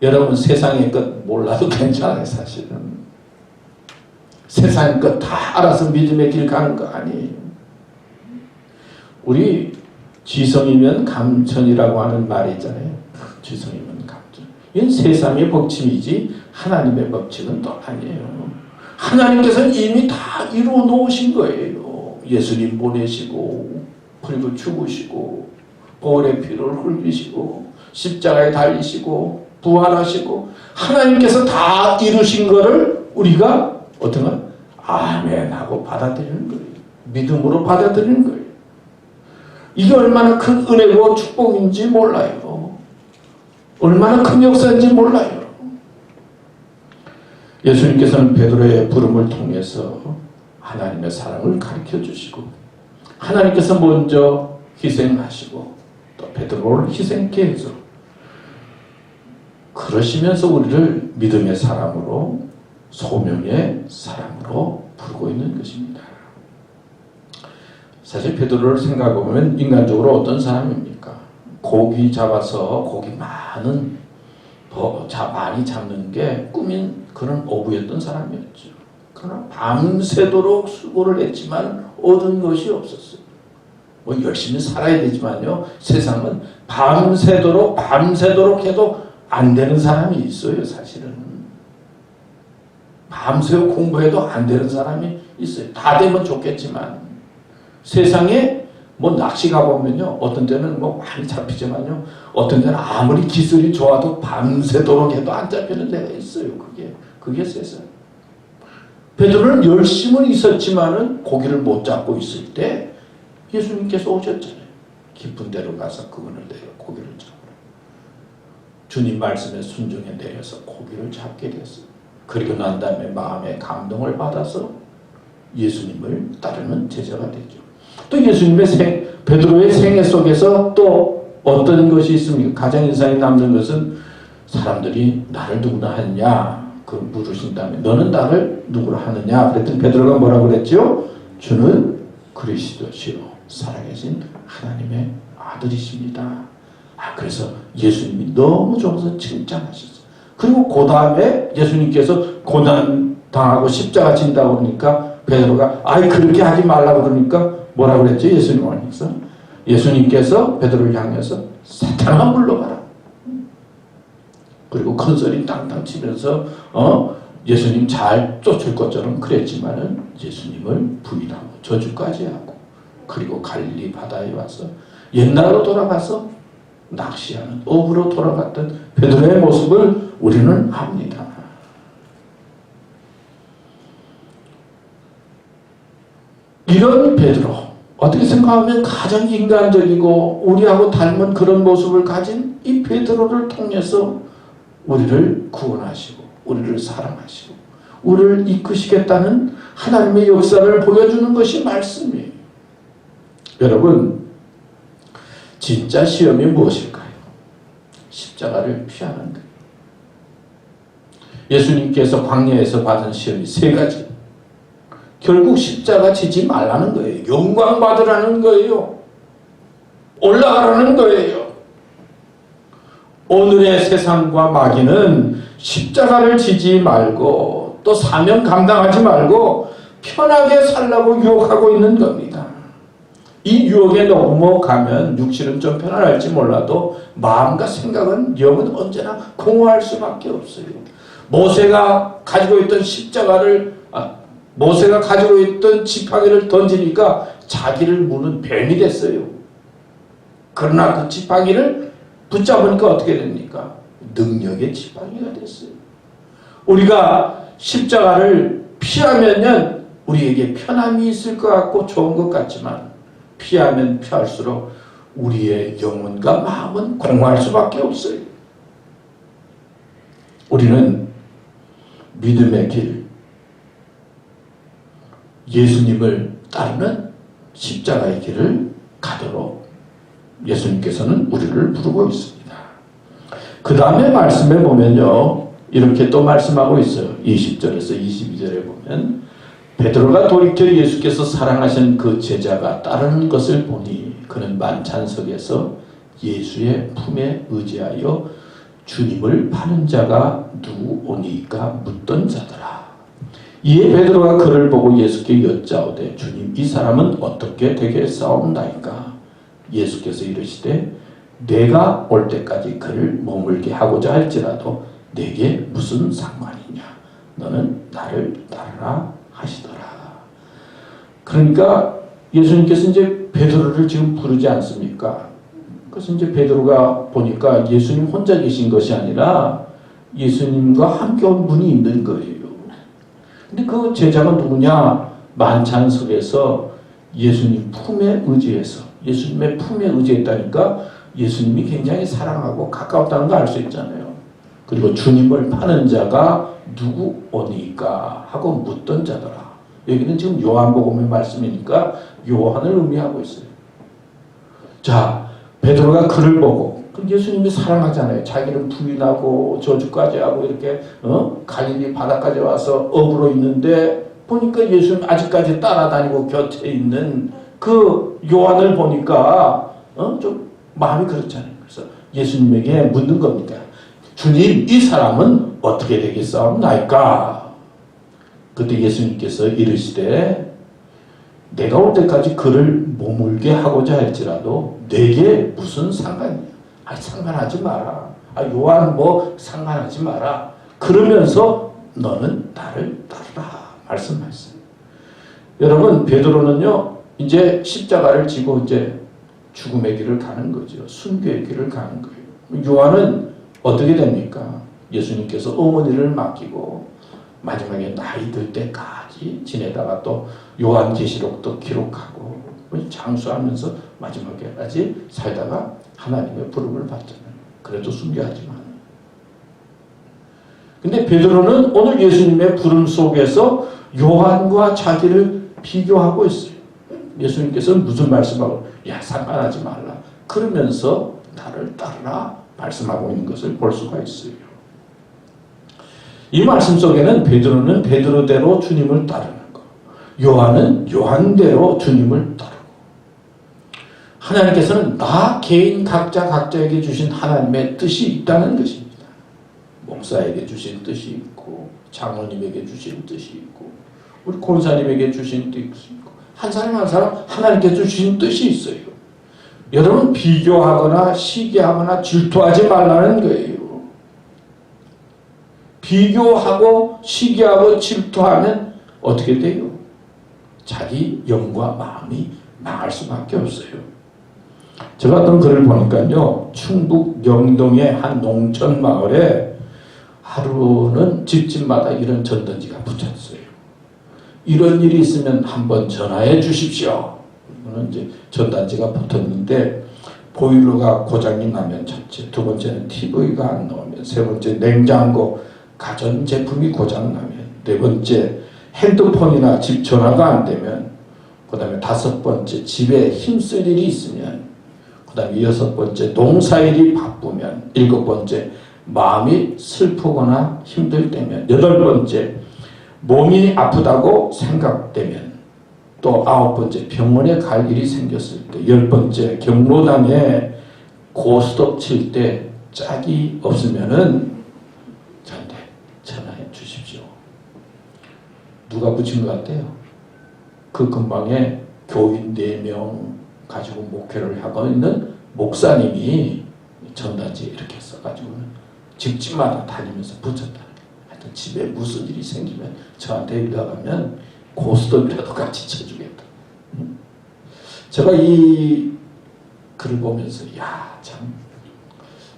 여러분 세상의 것 몰라도 괜찮아요. 사실은 세상의 것 다 알아서 믿음의 길 가는 거 아니에요. 우리 지성이면 감천이라고 하는 말이 있잖아요. 지성이면 감천. 이건 세상의 법칙이지 하나님의 법칙은 또 아니에요. 하나님께서는 이미 다 이루어 놓으신 거예요. 예수님 보내시고 그리고 죽으시고 보혈의 피를 흘리시고 십자가에 달리시고 부활하시고 하나님께서 다 이루신 거를 우리가 어떤 건 아멘 하고 받아들이는 거예요. 믿음으로 받아들이는 거예요. 이게 얼마나 큰 은혜고 축복인지 몰라요. 얼마나 큰 역사인지 몰라요. 예수님께서는 베드로의 부름을 통해서 하나님의 사랑을 가르쳐 주시고 하나님께서 먼저 희생하시고 또 베드로를 희생케 해서 그러시면서 우리를 믿음의 사람으로 소명의 사람으로 부르고 있는 것입니다. 사실 베드로를 생각해보면 인간적으로 어떤 사람입니까? 고기 잡아서 고기 많이 잡는 게 꿈인 그런 어부였던 사람이었죠. 그러나 밤새도록 수고를 했지만 얻은 것이 없었어요. 뭐 열심히 살아야 되지만요. 세상은 밤새도록 해도 안 되는 사람이 있어요. 사실은. 밤새워 공부해도 안 되는 사람이 있어요. 다 되면 좋겠지만 세상에 뭐 낚시 가보면요. 어떤 때는 뭐 많이 잡히지만요. 어떤 때는 아무리 기술이 좋아도 밤새도록 해도 안 잡히는 데가 있어요. 그게 세상. 베드로는 열심은 있었지만은 고기를 못 잡고 있을 때 예수님께서 오셨잖아요. 깊은 데로 가서 그분을 내려 고기를 잡으라. 주님 말씀에 순종해 내려서 고기를 잡게 됐어요. 그리고 난 다음에 마음의 감동을 받아서 예수님을 따르는 제자가 되죠. 또 예수님의 베드로의 생애 속에서 또 어떤 것이 있습니까? 가장 인상이 남는 것은 사람들이 나를 누구나 하느냐 그 물으신 다음에 너는 나를 누구라 하느냐 그랬더니 베드로가 뭐라고 그랬죠? 주는 그리스도시요 살아계신 하나님의 아들이십니다. 그래서 예수님이 너무 좋아서 칭찬하셨어요. 그리고 그 다음에 예수님께서 고난 당하고 십자가 진다고 그러니까 베드로가 그렇게 하지 말라고 그러니까 뭐라고 그랬죠? 예수님께서 베드로를 향해서 사탄아 물러가라. 그리고 큰 소리 땅땅 치면서 예수님 잘 쫓을 것처럼 그랬지만은 예수님을 부인하고 저주까지 하고 그리고 갈릴리 바다에 와서 옛날로 돌아가서 낚시하는 어부로 돌아갔던 베드로의 모습을 우리는 압니다. 이런 베드로 어떻게 생각하면 가장 인간적이고 우리하고 닮은 그런 모습을 가진 이 베드로를 통해서 우리를 구원하시고 우리를 사랑하시고 우리를 이끄시겠다는 하나님의 역사를 보여주는 것이 말씀이에요. 여러분 진짜 시험이 무엇일까요? 십자가를 피하는 거예요. 예수님께서 광야에서 받은 시험이 세 가지. 결국 십자가 지지 말라는 거예요. 영광 받으라는 거예요. 올라가라는 거예요. 오늘의 세상과 마귀는 십자가를 지지 말고 또 사명 감당하지 말고 편하게 살라고 유혹하고 있는 겁니다. 이 유혹에 넘어가면 육신은 좀 편안할지 몰라도 마음과 생각은 영은 언제나 공허할 수밖에 없어요. 모세가 가지고 있던 모세가 가지고 있던 지팡이를 던지니까 자기를 무는 뱀이 됐어요. 그러나 그 지팡이를 붙잡으니까 어떻게 됩니까? 능력의 지팡이가 됐어요. 우리가 십자가를 피하면요, 우리에게 편함이 있을 것 같고 좋은 것 같지만 피하면 피할수록 우리의 영혼과 마음은 공허할 수밖에 없어요. 우리는 믿음의 길, 예수님을 따르는 십자가의 길을 가도록 예수님께서는 우리를 부르고 있습니다. 그 다음에 말씀에 보면요, 이렇게 또 말씀하고 있어요. 20절에서 22절에 보면 베드로가 돌이켜 예수께서 사랑하신 그 제자가 따르는 것을 보니 그는 만찬석에서 예수의 품에 의지하여 주님을 파는 자가 누구오니까 묻던 자더라. 이에 베드로가 그를 보고 예수께 여짜오되 주님, 이 사람은 어떻게 되겠사옵나이까? 예수께서 이르시되 내가 올 때까지 그를 머물게 하고자 할지라도 내게 무슨 상관이냐? 너는 나를 따르라 하시더라. 그러니까 예수님께서 이제 베드로를 지금 부르지 않습니까? 그래서 이제 베드로가 보니까 예수님 혼자 계신 것이 아니라 예수님과 함께 온 분이 있는 거예요. 근데 그 제자가 누구냐? 만찬석에서 예수님 품에 의지해서, 예수님의 품에 의지했다니까 예수님이 굉장히 사랑하고 가까웠다는 거 알 수 있잖아요. 그리고 주님을 파는 자가 누구오니까 하고 묻던 자더라. 여기는 지금 요한복음의 말씀이니까 요한을 의미하고 있어요. 자, 베드로가 그를 보고, 예수님이 사랑하잖아요. 자기는 부인하고 저주까지 하고 이렇게 갈릴리 바다까지 와서 업으로 있는데 보니까 예수님 아직까지 따라다니고 곁에 있는 그 요한을 보니까 좀 마음이 그렇잖아요. 그래서 예수님에게 묻는 겁니다. 주님, 이 사람은 어떻게 되겠사옵나이까? 그때 예수님께서 이르시되 내가 올 때까지 그를 머물게 하고자 할지라도 내게 무슨 상관이냐? 상관하지 마라. 요한 상관하지 마라. 그러면서 너는 나를 따르라 말씀하셨어요. 여러분, 베드로는요 이제 십자가를 지고 이제 죽음의 길을 가는 거죠. 순교의 길을 가는 거예요. 요한은 어떻게 됩니까? 예수님께서 어머니를 맡기고 마지막에 나이 들 때까지 지내다가 또 요한계시록도 기록하고 장수하면서 마지막에까지 살다가 하나님의 부름을 받잖아요. 그래도 순교하지만. 근데 베드로는 오늘 예수님의 부름 속에서 요한과 자기를 비교하고 있어요. 예수님께서는 무슨 말씀하고, 야, 상관하지 말라. 그러면서 나를 따르라 말씀하고 있는 것을 볼 수가 있어요. 이 말씀 속에는 베드로는 베드로대로 주님을 따르는 것, 요한은 요한대로 주님을 따르고, 하나님께서는 나 개인 각자에게 주신 하나님의 뜻이 있다는 것입니다. 목사에게 주신 뜻이 있고, 장로님에게 주신 뜻이 있고, 우리 권사님에게 주신 뜻이 있고, 한 사람 한 사람 하나님께 주신 뜻이 있어요. 여러분, 비교하거나 시기하거나 질투하지 말라는 거예요. 비교하고 시기하고 질투하면 어떻게 돼요? 자기 영과 마음이 망할 수밖에 없어요. 제가 어떤 글을 보니까요, 충북 영동의 한 농촌 마을에 하루는 집집마다 이런 전단지가 붙였어요. 이런 일이 있으면 한번 전화해 주십시오. 이거는 이제 전단지가 붙었는데, 보일러가 고장이 나면 첫째, 두 번째는 TV가 안 나오면, 세 번째 냉장고 가전제품이 고장나면, 네 번째 핸드폰이나 집 전화가 안 되면, 그 다음에 다섯 번째 집에 힘쓸 일이 있으면, 그 다음에 여섯 번째 농사일이 바쁘면, 일곱 번째 마음이 슬프거나 힘들 때면, 여덟 번째 몸이 아프다고 생각되면, 또 아홉 번째 병원에 갈 일이 생겼을 때, 열 번째 경로당에 고스톱 칠 때 짝이 없으면은 저한테 전화해 주십시오. 누가 붙인 것 같아요? 그 근방에 교인 4명, 가지고 목회를 하고 있는 목사님이 전단지에 이렇게 써가지고는 집집마다 다니면서 붙였다. 하여튼 집에 무슨 일이 생기면 저한테 연락하면 고스톱이라도 같이 쳐주겠다. 제가 이 글을 보면서 참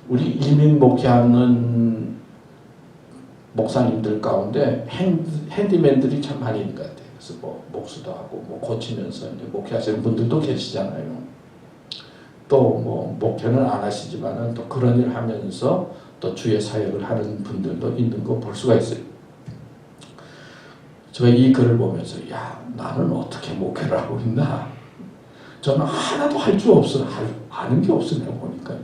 우리 이민 목회하는 목사님들 가운데 핸디맨들이 참 많이 있는 것 같아요. 그래서 뭐 목수도 하고 뭐 고치면서 이제 목회하시는 분들도 계시잖아요. 또 뭐 목회는 안 하시지만은 또 그런 일 하면서 또 주의 사역을 하는 분들도 있는 거 볼 수가 있어요. 제가 이 글을 보면서 나는 어떻게 목회를 하고 있나? 저는 하나도 할 줄 없어. 아는 게 없어. 내가 보니까요.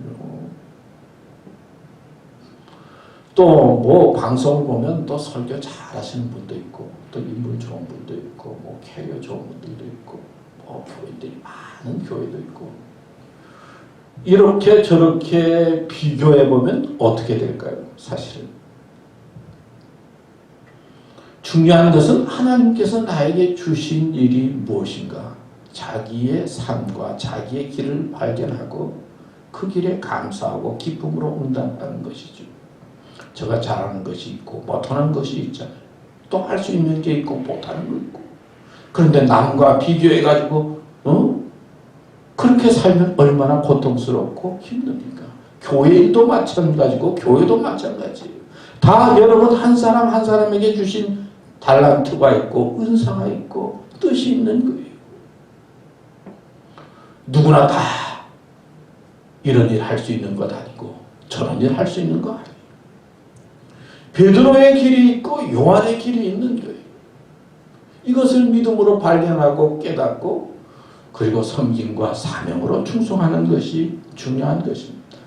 또 뭐 방송을 보면 또 설교 잘 하시는 분도 있고 또 인물 좋은 분도 있고 뭐 캐리어 좋은 분들도 있고 뭐 교인들이 많은 교회도 있고 이렇게 저렇게 비교해 보면 어떻게 될까요? 사실은 중요한 것은 하나님께서 나에게 주신 일이 무엇인가? 자기의 삶과 자기의 길을 발견하고 그 길에 감사하고 기쁨으로 응답하는 것이죠. 제가 잘하는 것이 있고 못하는 것이 있잖아요. 또 할 수 있는 게 있고 못하는 거 있고. 그런데 남과 비교해가지고 그렇게 살면 얼마나 고통스럽고 힘듭니까? 교회 일도 마찬가지고 교회도 마찬가지예요. 다 여러분 한 사람 한 사람에게 주신 달란트가 있고 은사가 있고 뜻이 있는 거예요. 누구나 다 이런 일 할 수 있는 것 아니고 저런 일 할 수 있는 거 아니에요. 베드로의 길이 있고 요한의 길이 있는 거예요. 이것을 믿음으로 발견하고 깨닫고 그리고 섬김과 사명으로 충성하는 것이 중요한 것입니다.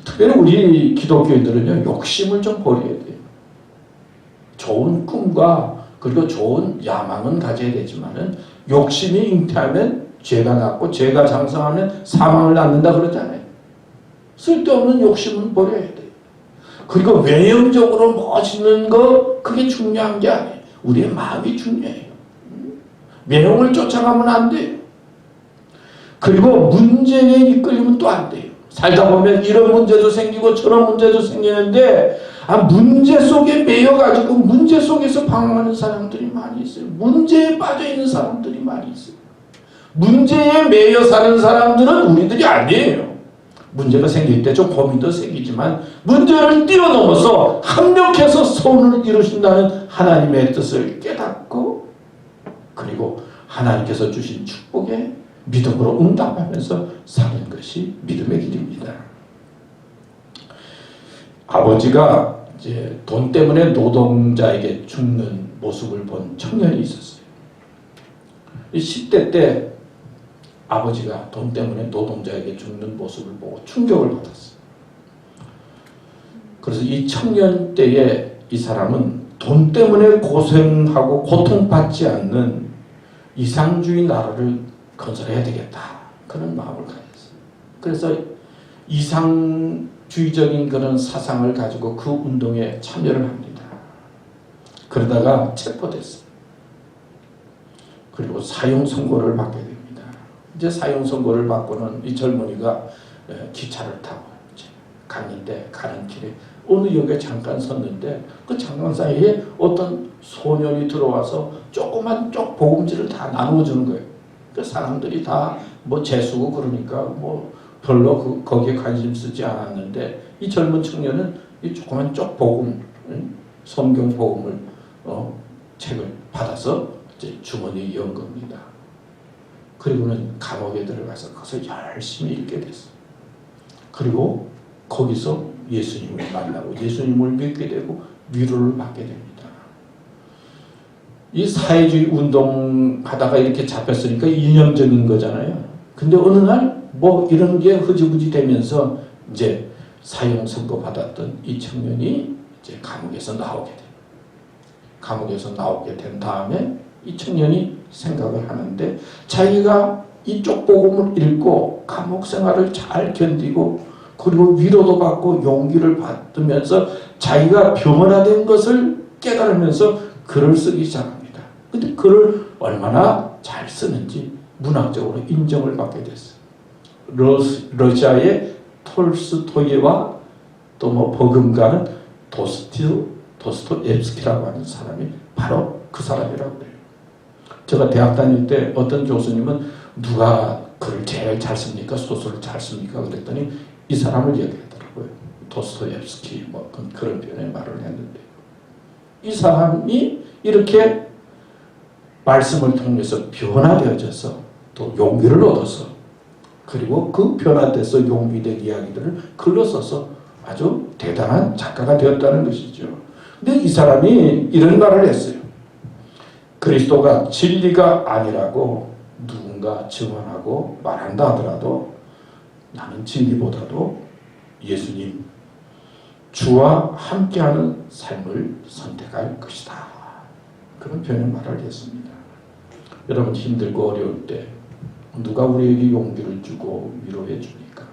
특별히 우리 기독교인들은요, 욕심을 좀 버려야 돼요. 좋은 꿈과 그리고 좋은 야망은 가져야 되지만은 욕심이 잉태하면 죄가 낳고 죄가 장성하면 사망을 낳는다 그러잖아요. 쓸데없는 욕심은 버려야 돼요. 그리고 외형적으로 멋있는 거 그게 중요한 게 아니에요. 우리의 마음이 중요해요. 외형을 쫓아가면 안 돼요. 그리고 문제에 이끌리면 또 안 돼요. 살다 보면 이런 문제도 생기고 저런 문제도 생기는데 문제 속에 매여가지고 문제 속에서 방황하는 사람들이 많이 있어요. 문제에 빠져있는 사람들이 많이 있어요. 문제에 매여 사는 사람들은 우리들이 아니에요. 문제가 생길 때 좀 고민도 생기지만 문제를 뛰어넘어서 합력해서 소원을 이루신다는 하나님의 뜻을 깨닫고 그리고 하나님께서 주신 축복에 믿음으로 응답하면서 사는 것이 믿음의 길입니다. 아버지가 이제 돈 때문에 노동자에게 죽는 모습을 본 청년이 있었어요. 10대 때 아버지가 돈 때문에 노동자에게 죽는 모습을 보고 충격을 받았어요. 그래서 이 청년 때에 이 사람은 돈 때문에 고생하고 고통받지 않는 이상주의 나라를 건설해야 되겠다. 그런 마음을 가졌어요. 그래서 이상주의적인 그런 사상을 가지고 그 운동에 참여를 합니다. 그러다가 체포됐어요. 그리고 사형 선고를 받게 됩니다. 이제 사형 선고를 받고는 이 젊은이가 기차를 타고 갔는데 가는 길에 어느 역에 잠깐 섰는데 그 잠깐 사이에 어떤 소년이 들어와서 조그만 쪽 보금지를 다 나누어주는 거예요. 그 사람들이 다 뭐 재수고 그러니까 뭐 별로 거기에 관심 쓰지 않았는데 이 젊은 청년은 이 조그만 쪽 복음, 성경 복음을 책을 받아서 이제 주머니에 연 겁니다. 그리고는 감옥에 들어가서 거기서 열심히 읽게 됐어요. 그리고 거기서 예수님을 만나고 예수님을 믿게 되고 위로를 받게 됩니다. 이 사회주의 운동하다가 이렇게 잡혔으니까 이념적인 거잖아요. 근데 어느 날 뭐 이런 게 흐지부지 되면서 이제 사형 선고 받았던 이 청년이 이제 감옥에서 나오게 돼요. 감옥에서 나오게 된 다음에 이 청년이 생각을 하는데 자기가 이쪽 복음을 읽고 감옥 생활을 잘 견디고 그리고 위로도 받고 용기를 받으면서 자기가 병원화된 것을 깨달으면서 글을 쓰기 시작합니다. 근데 글을 얼마나 잘 쓰는지 문학적으로 인정을 받게 됐어요. 러시아의 톨스토이와 또 뭐 버금가는 도스토옙스키라고 하는 사람이 바로 그 사람이라고 그래요. 제가 대학 다닐 때 어떤 교수님은 누가 글을 제일 잘 씁니까? 소설을 잘 씁니까? 그랬더니 이 사람을 얘기하더라고요. 도스토옙스키 뭐 그런 표현의 말을 했는데 이 사람이 이렇게 말씀을 통해서 변화되어져서 또 용기를 얻어서 그리고 그 변화돼서 용기된 이야기들을 글로 써서 아주 대단한 작가가 되었다는 것이죠. 근데 이 사람이 이런 말을 했어요. 그리스도가 진리가 아니라고 누군가 증언하고 말한다 하더라도 나는 진리보다도 예수님 주와 함께하는 삶을 선택할 것이다. 그런 표현의 말을 했습니다. 여러분 힘들고 어려울 때 누가 우리에게 용기를 주고 위로해 줍니까?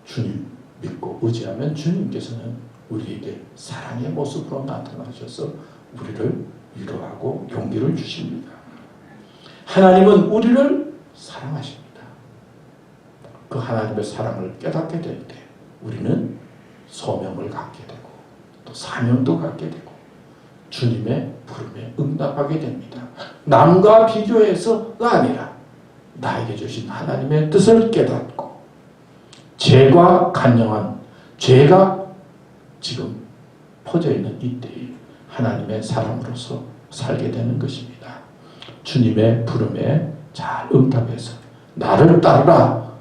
주님 믿고 의지하면 주님께서는 우리에게 사랑의 모습으로 나타나셔서 우리를 위로하고 용기를 주십니다. 하나님은 우리를 사랑하십니다. 그 하나님의 사랑을 깨닫게 될 때 우리는 소명을 갖게 되고 또 사명도 갖게 되고 주님의 부름에 응답하게 됩니다. 남과 비교해서가 아니라 나에게 주신 하나님의 뜻을 깨닫고 죄가 간영한 죄가 지금 퍼져 있는 이때에 하나님의 사람으로서 살게 되는 것입니다. 주님의 부름에 잘 응답해서 나를 따르라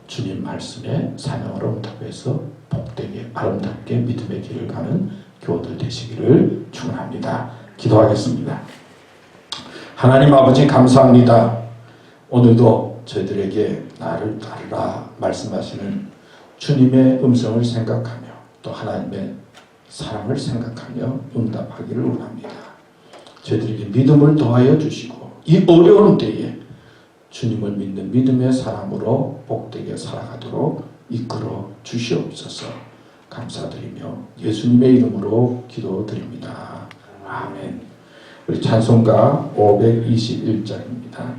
주님 말씀에 사명으로 응답해서 복되게 아름답게 믿음의 길을 가는 교우들 되시기를 축원합니다. 기도하겠습니다. 하나님 아버지 감사합니다. 오늘도 저희들에게 나를 따르라 말씀하시는 주님의 음성을 생각하며 또 하나님의 사랑을 생각하며 응답하기를 원합니다. 저희들에게 믿음을 더하여 주시고 이 어려운 때에 주님을 믿는 믿음의 사람으로 복되게 살아가도록 이끌어 주시옵소서. 감사드리며 예수님의 이름으로 기도드립니다. 아멘. 우리 찬송가 521장입니다.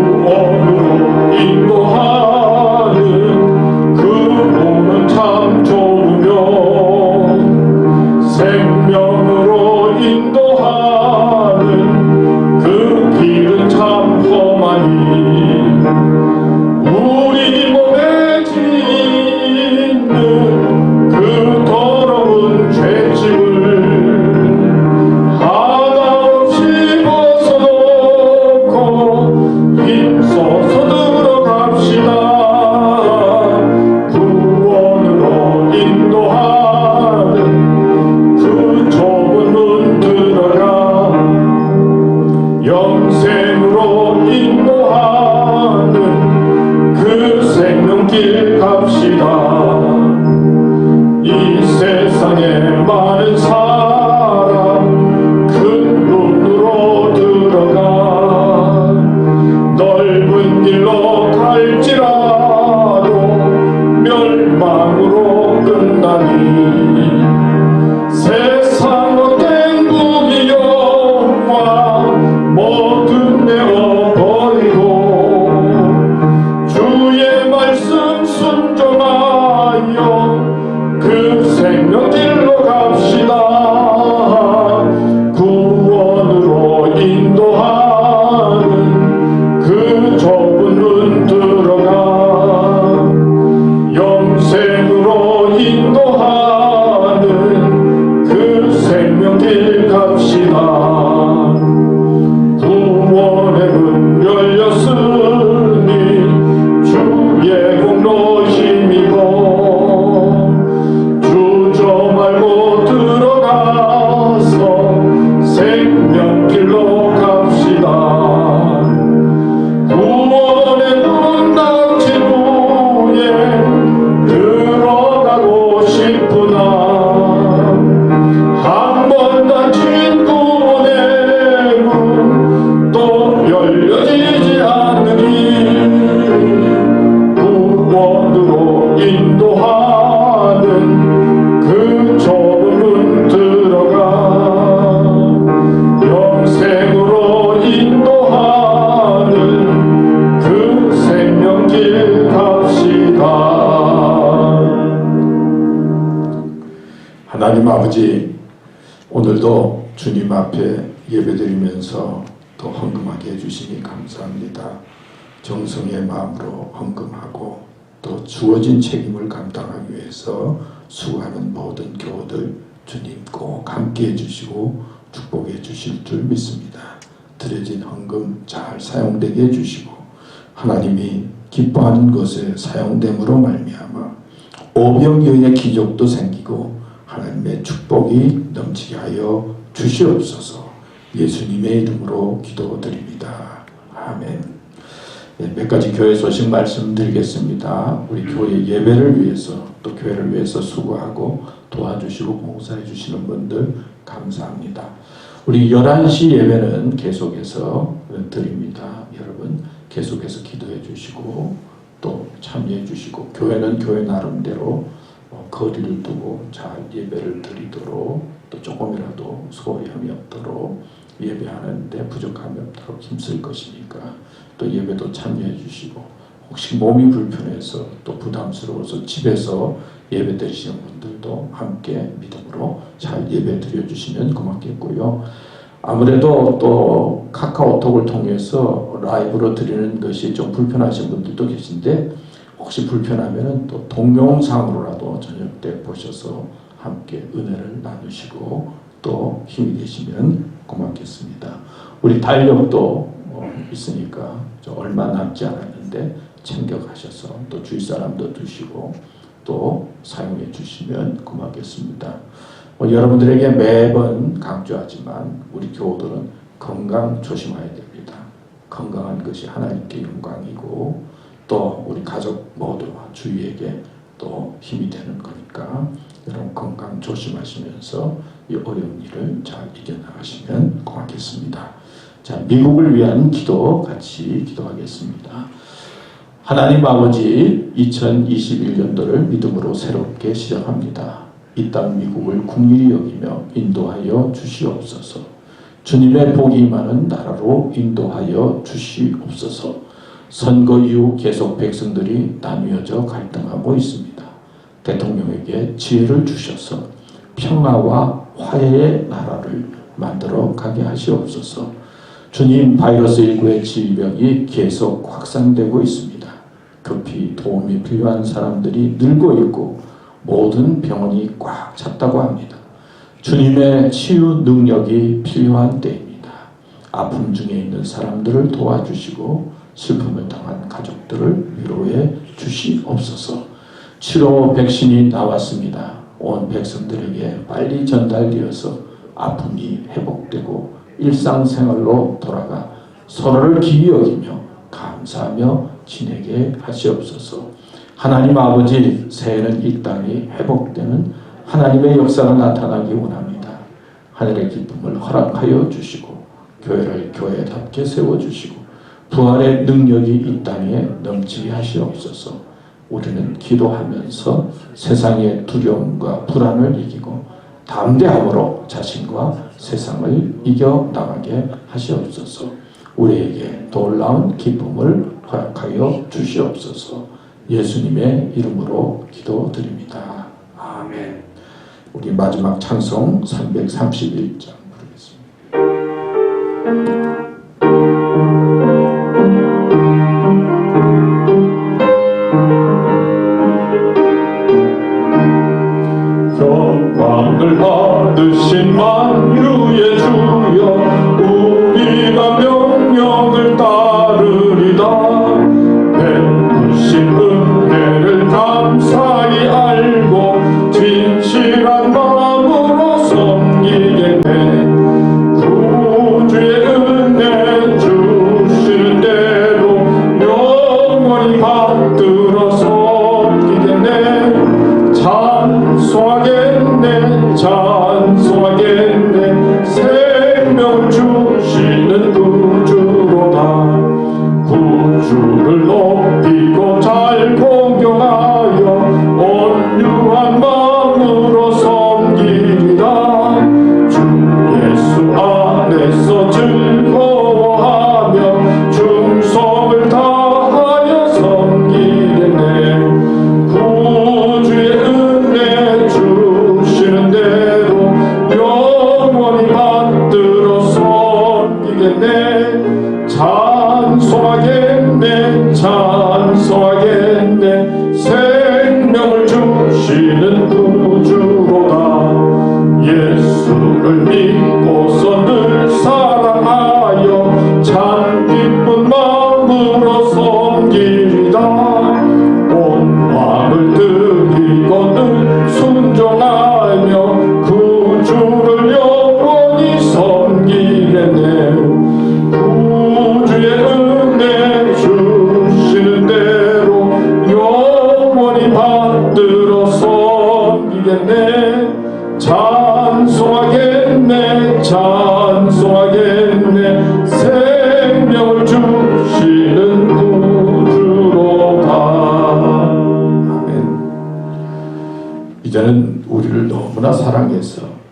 구원으로 인도하는 그 몸은 참 좋으며 생명으로 인도하는 그 길은 참 험하니 우리 몸에 짓는 그 더러운 죄짐을 하나 없이 벗어놓고 힘써서 들어갑시다. 구원으로 인도하는 그 좁은 문 들어가 영생으로 인도하는 그 생명길 갑시다. 이 세상에 많은 사람 큰 문으로 들어가 넓은 길로 갈지라도 멸망으로 끝나니 세상 어떤 무기 영화 모두 내어버리고 주의 말씀 순종하여 그 생명길로 갑시다. 하나님 아버지, 오늘도 주님 앞에 예배드리면서 또 헌금하게 해주시니 감사합니다. 정성의 마음으로 헌금하고 또 주어진 책임을 감당하기 위해서 수고하는 모든 교우들 주님 꼭 함께 해주시고 축복해 주실 줄 믿습니다. 드려진 헌금 잘 사용되게 해주시고 하나님이 기뻐하는 것에 사용됨으로 말미암아 오병이어의 기적도 생기고 하나님의 축복이 넘치게 하여 주시옵소서. 예수님의 이름으로 기도드립니다. 아멘. 몇 가지 교회 소식 말씀드리겠습니다. 우리 교회 예배를 위해서 또 교회를 위해서 수고하고 도와주시고 봉사해 주시는 분들 감사합니다. 우리 11시 예배는 계속해서 드립니다. 여러분 계속해서 기도해 주시고 또 참여해 주시고 교회는 교회 나름대로 거리를 두고 잘 예배를 드리도록 또 조금이라도 소홀함이 없도록 예배하는데 부족함이 없도록 힘쓸 것이니까 또 예배도 참여해 주시고 혹시 몸이 불편해서 또 부담스러워서 집에서 예배 드리시는 분들도 함께 믿음으로 잘 예배 드려 주시면 고맙겠고요. 아무래도 또 카카오톡을 통해서 라이브로 드리는 것이 좀 불편하신 분들도 계신데 혹시 불편하면 또 동영상으로라도 저녁 때 보셔서 함께 은혜를 나누시고 또 힘이 되시면 고맙겠습니다. 우리 달력도 있으니까 얼마 남지 않았는데 챙겨가셔서 또 주위 사람도 두시고 또 사용해 주시면 고맙겠습니다. 여러분들에게 매번 강조하지만 우리 교우들은 건강 조심해야 됩니다. 건강한 것이 하나님께 영광이고 또 우리 가족 모두와 주위에게 또 힘이 되는 거니까 여러분 건강 조심하시면서 이 어려운 일을 잘 이겨나가시면 고맙겠습니다. 자, 미국을 위한 기도 같이 기도하겠습니다. 하나님 아버지, 2021년도를 믿음으로 새롭게 시작합니다. 이 땅 미국을 긍휼히 여기며 인도하여 주시옵소서. 주님의 복이 임하는 나라로 인도하여 주시옵소서. 선거 이후 계속 백성들이 나뉘어져 갈등하고 있습니다. 대통령에게 지혜를 주셔서 평화와 화해의 나라를 만들어 가게 하시옵소서. 주님, 바이러스19의 질병이 계속 확산되고 있습니다. 급히 도움이 필요한 사람들이 늘고 있고 모든 병원이 꽉 찼다고 합니다. 주님의 치유 능력이 필요한 때입니다. 아픔 중에 있는 사람들을 도와주시고 슬픔을 당한 가족들을 위로해 주시옵소서. 7호 백신이 나왔습니다. 온 백성들에게 빨리 전달되어서 아픔이 회복되고 일상생활로 돌아가 서로를 기이 여기며 감사하며 지내게 하시옵소서. 하나님 아버지, 새해는 이 땅이 회복되는 하나님의 역사가 나타나기 원합니다. 하늘의 기쁨을 허락하여 주시고 교회를 교회답게 세워주시고 부활의 능력이 이 땅에 넘치게 하시옵소서. 우리는 기도하면서 세상의 두려움과 불안을 이기고 담대함으로 자신과 세상을 이겨나가게 하시옵소서. 우리에게 놀라운 기쁨을 허락하여 주시옵소서. 예수님의 이름으로 기도드립니다. 아멘. 우리 마지막 찬송 331장 부르겠습니다. 영광을 받으신 만유의 주여, 우리가 명령을 따르리다. 베푸신 은혜를 감사히 알고 진실한 마음으로 섬기겠네. 구주의 은혜 주시는 대로 영원히 받들어 섬기겠네. 찬송하겠네, 찬송하겠네. 생명을 주시는 구주로다. 구주를 높이고 잘 공경하여 온유한 마음으로 섬기리라. 주 예수 안에서 즐거워하며 충성을 다하여 섬기겠네. 구주의 은혜 주시는데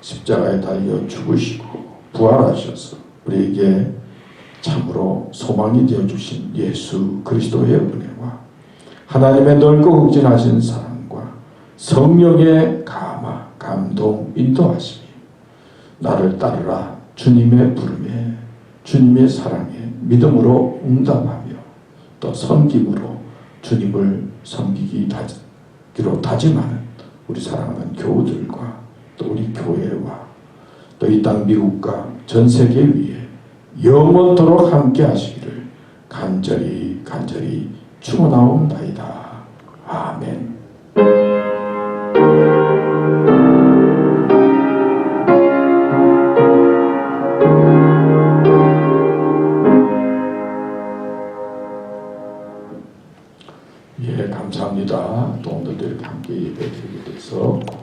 십자가에 달려 죽으시고 부활하셔서 우리에게 참으로 소망이 되어주신 예수 그리스도의 은혜와 하나님의 넓고 극진하신 사랑과 성령의 감화, 감동, 인도하심이 나를 따르라 주님의 부름에 주님의 사랑에 믿음으로 응답하며 또 섬김으로 주님을 섬기기로 다짐하는 우리 사랑하는 교우들과 또 우리 교회와 또 이 땅 미국과 전 세계 위에 영원토록 함께 하시기를 간절히 축원하옵나이다. 아멘. 예, 감사합니다. 또 오늘도 이렇게 함께 예배드리게 돼서 고맙습니다.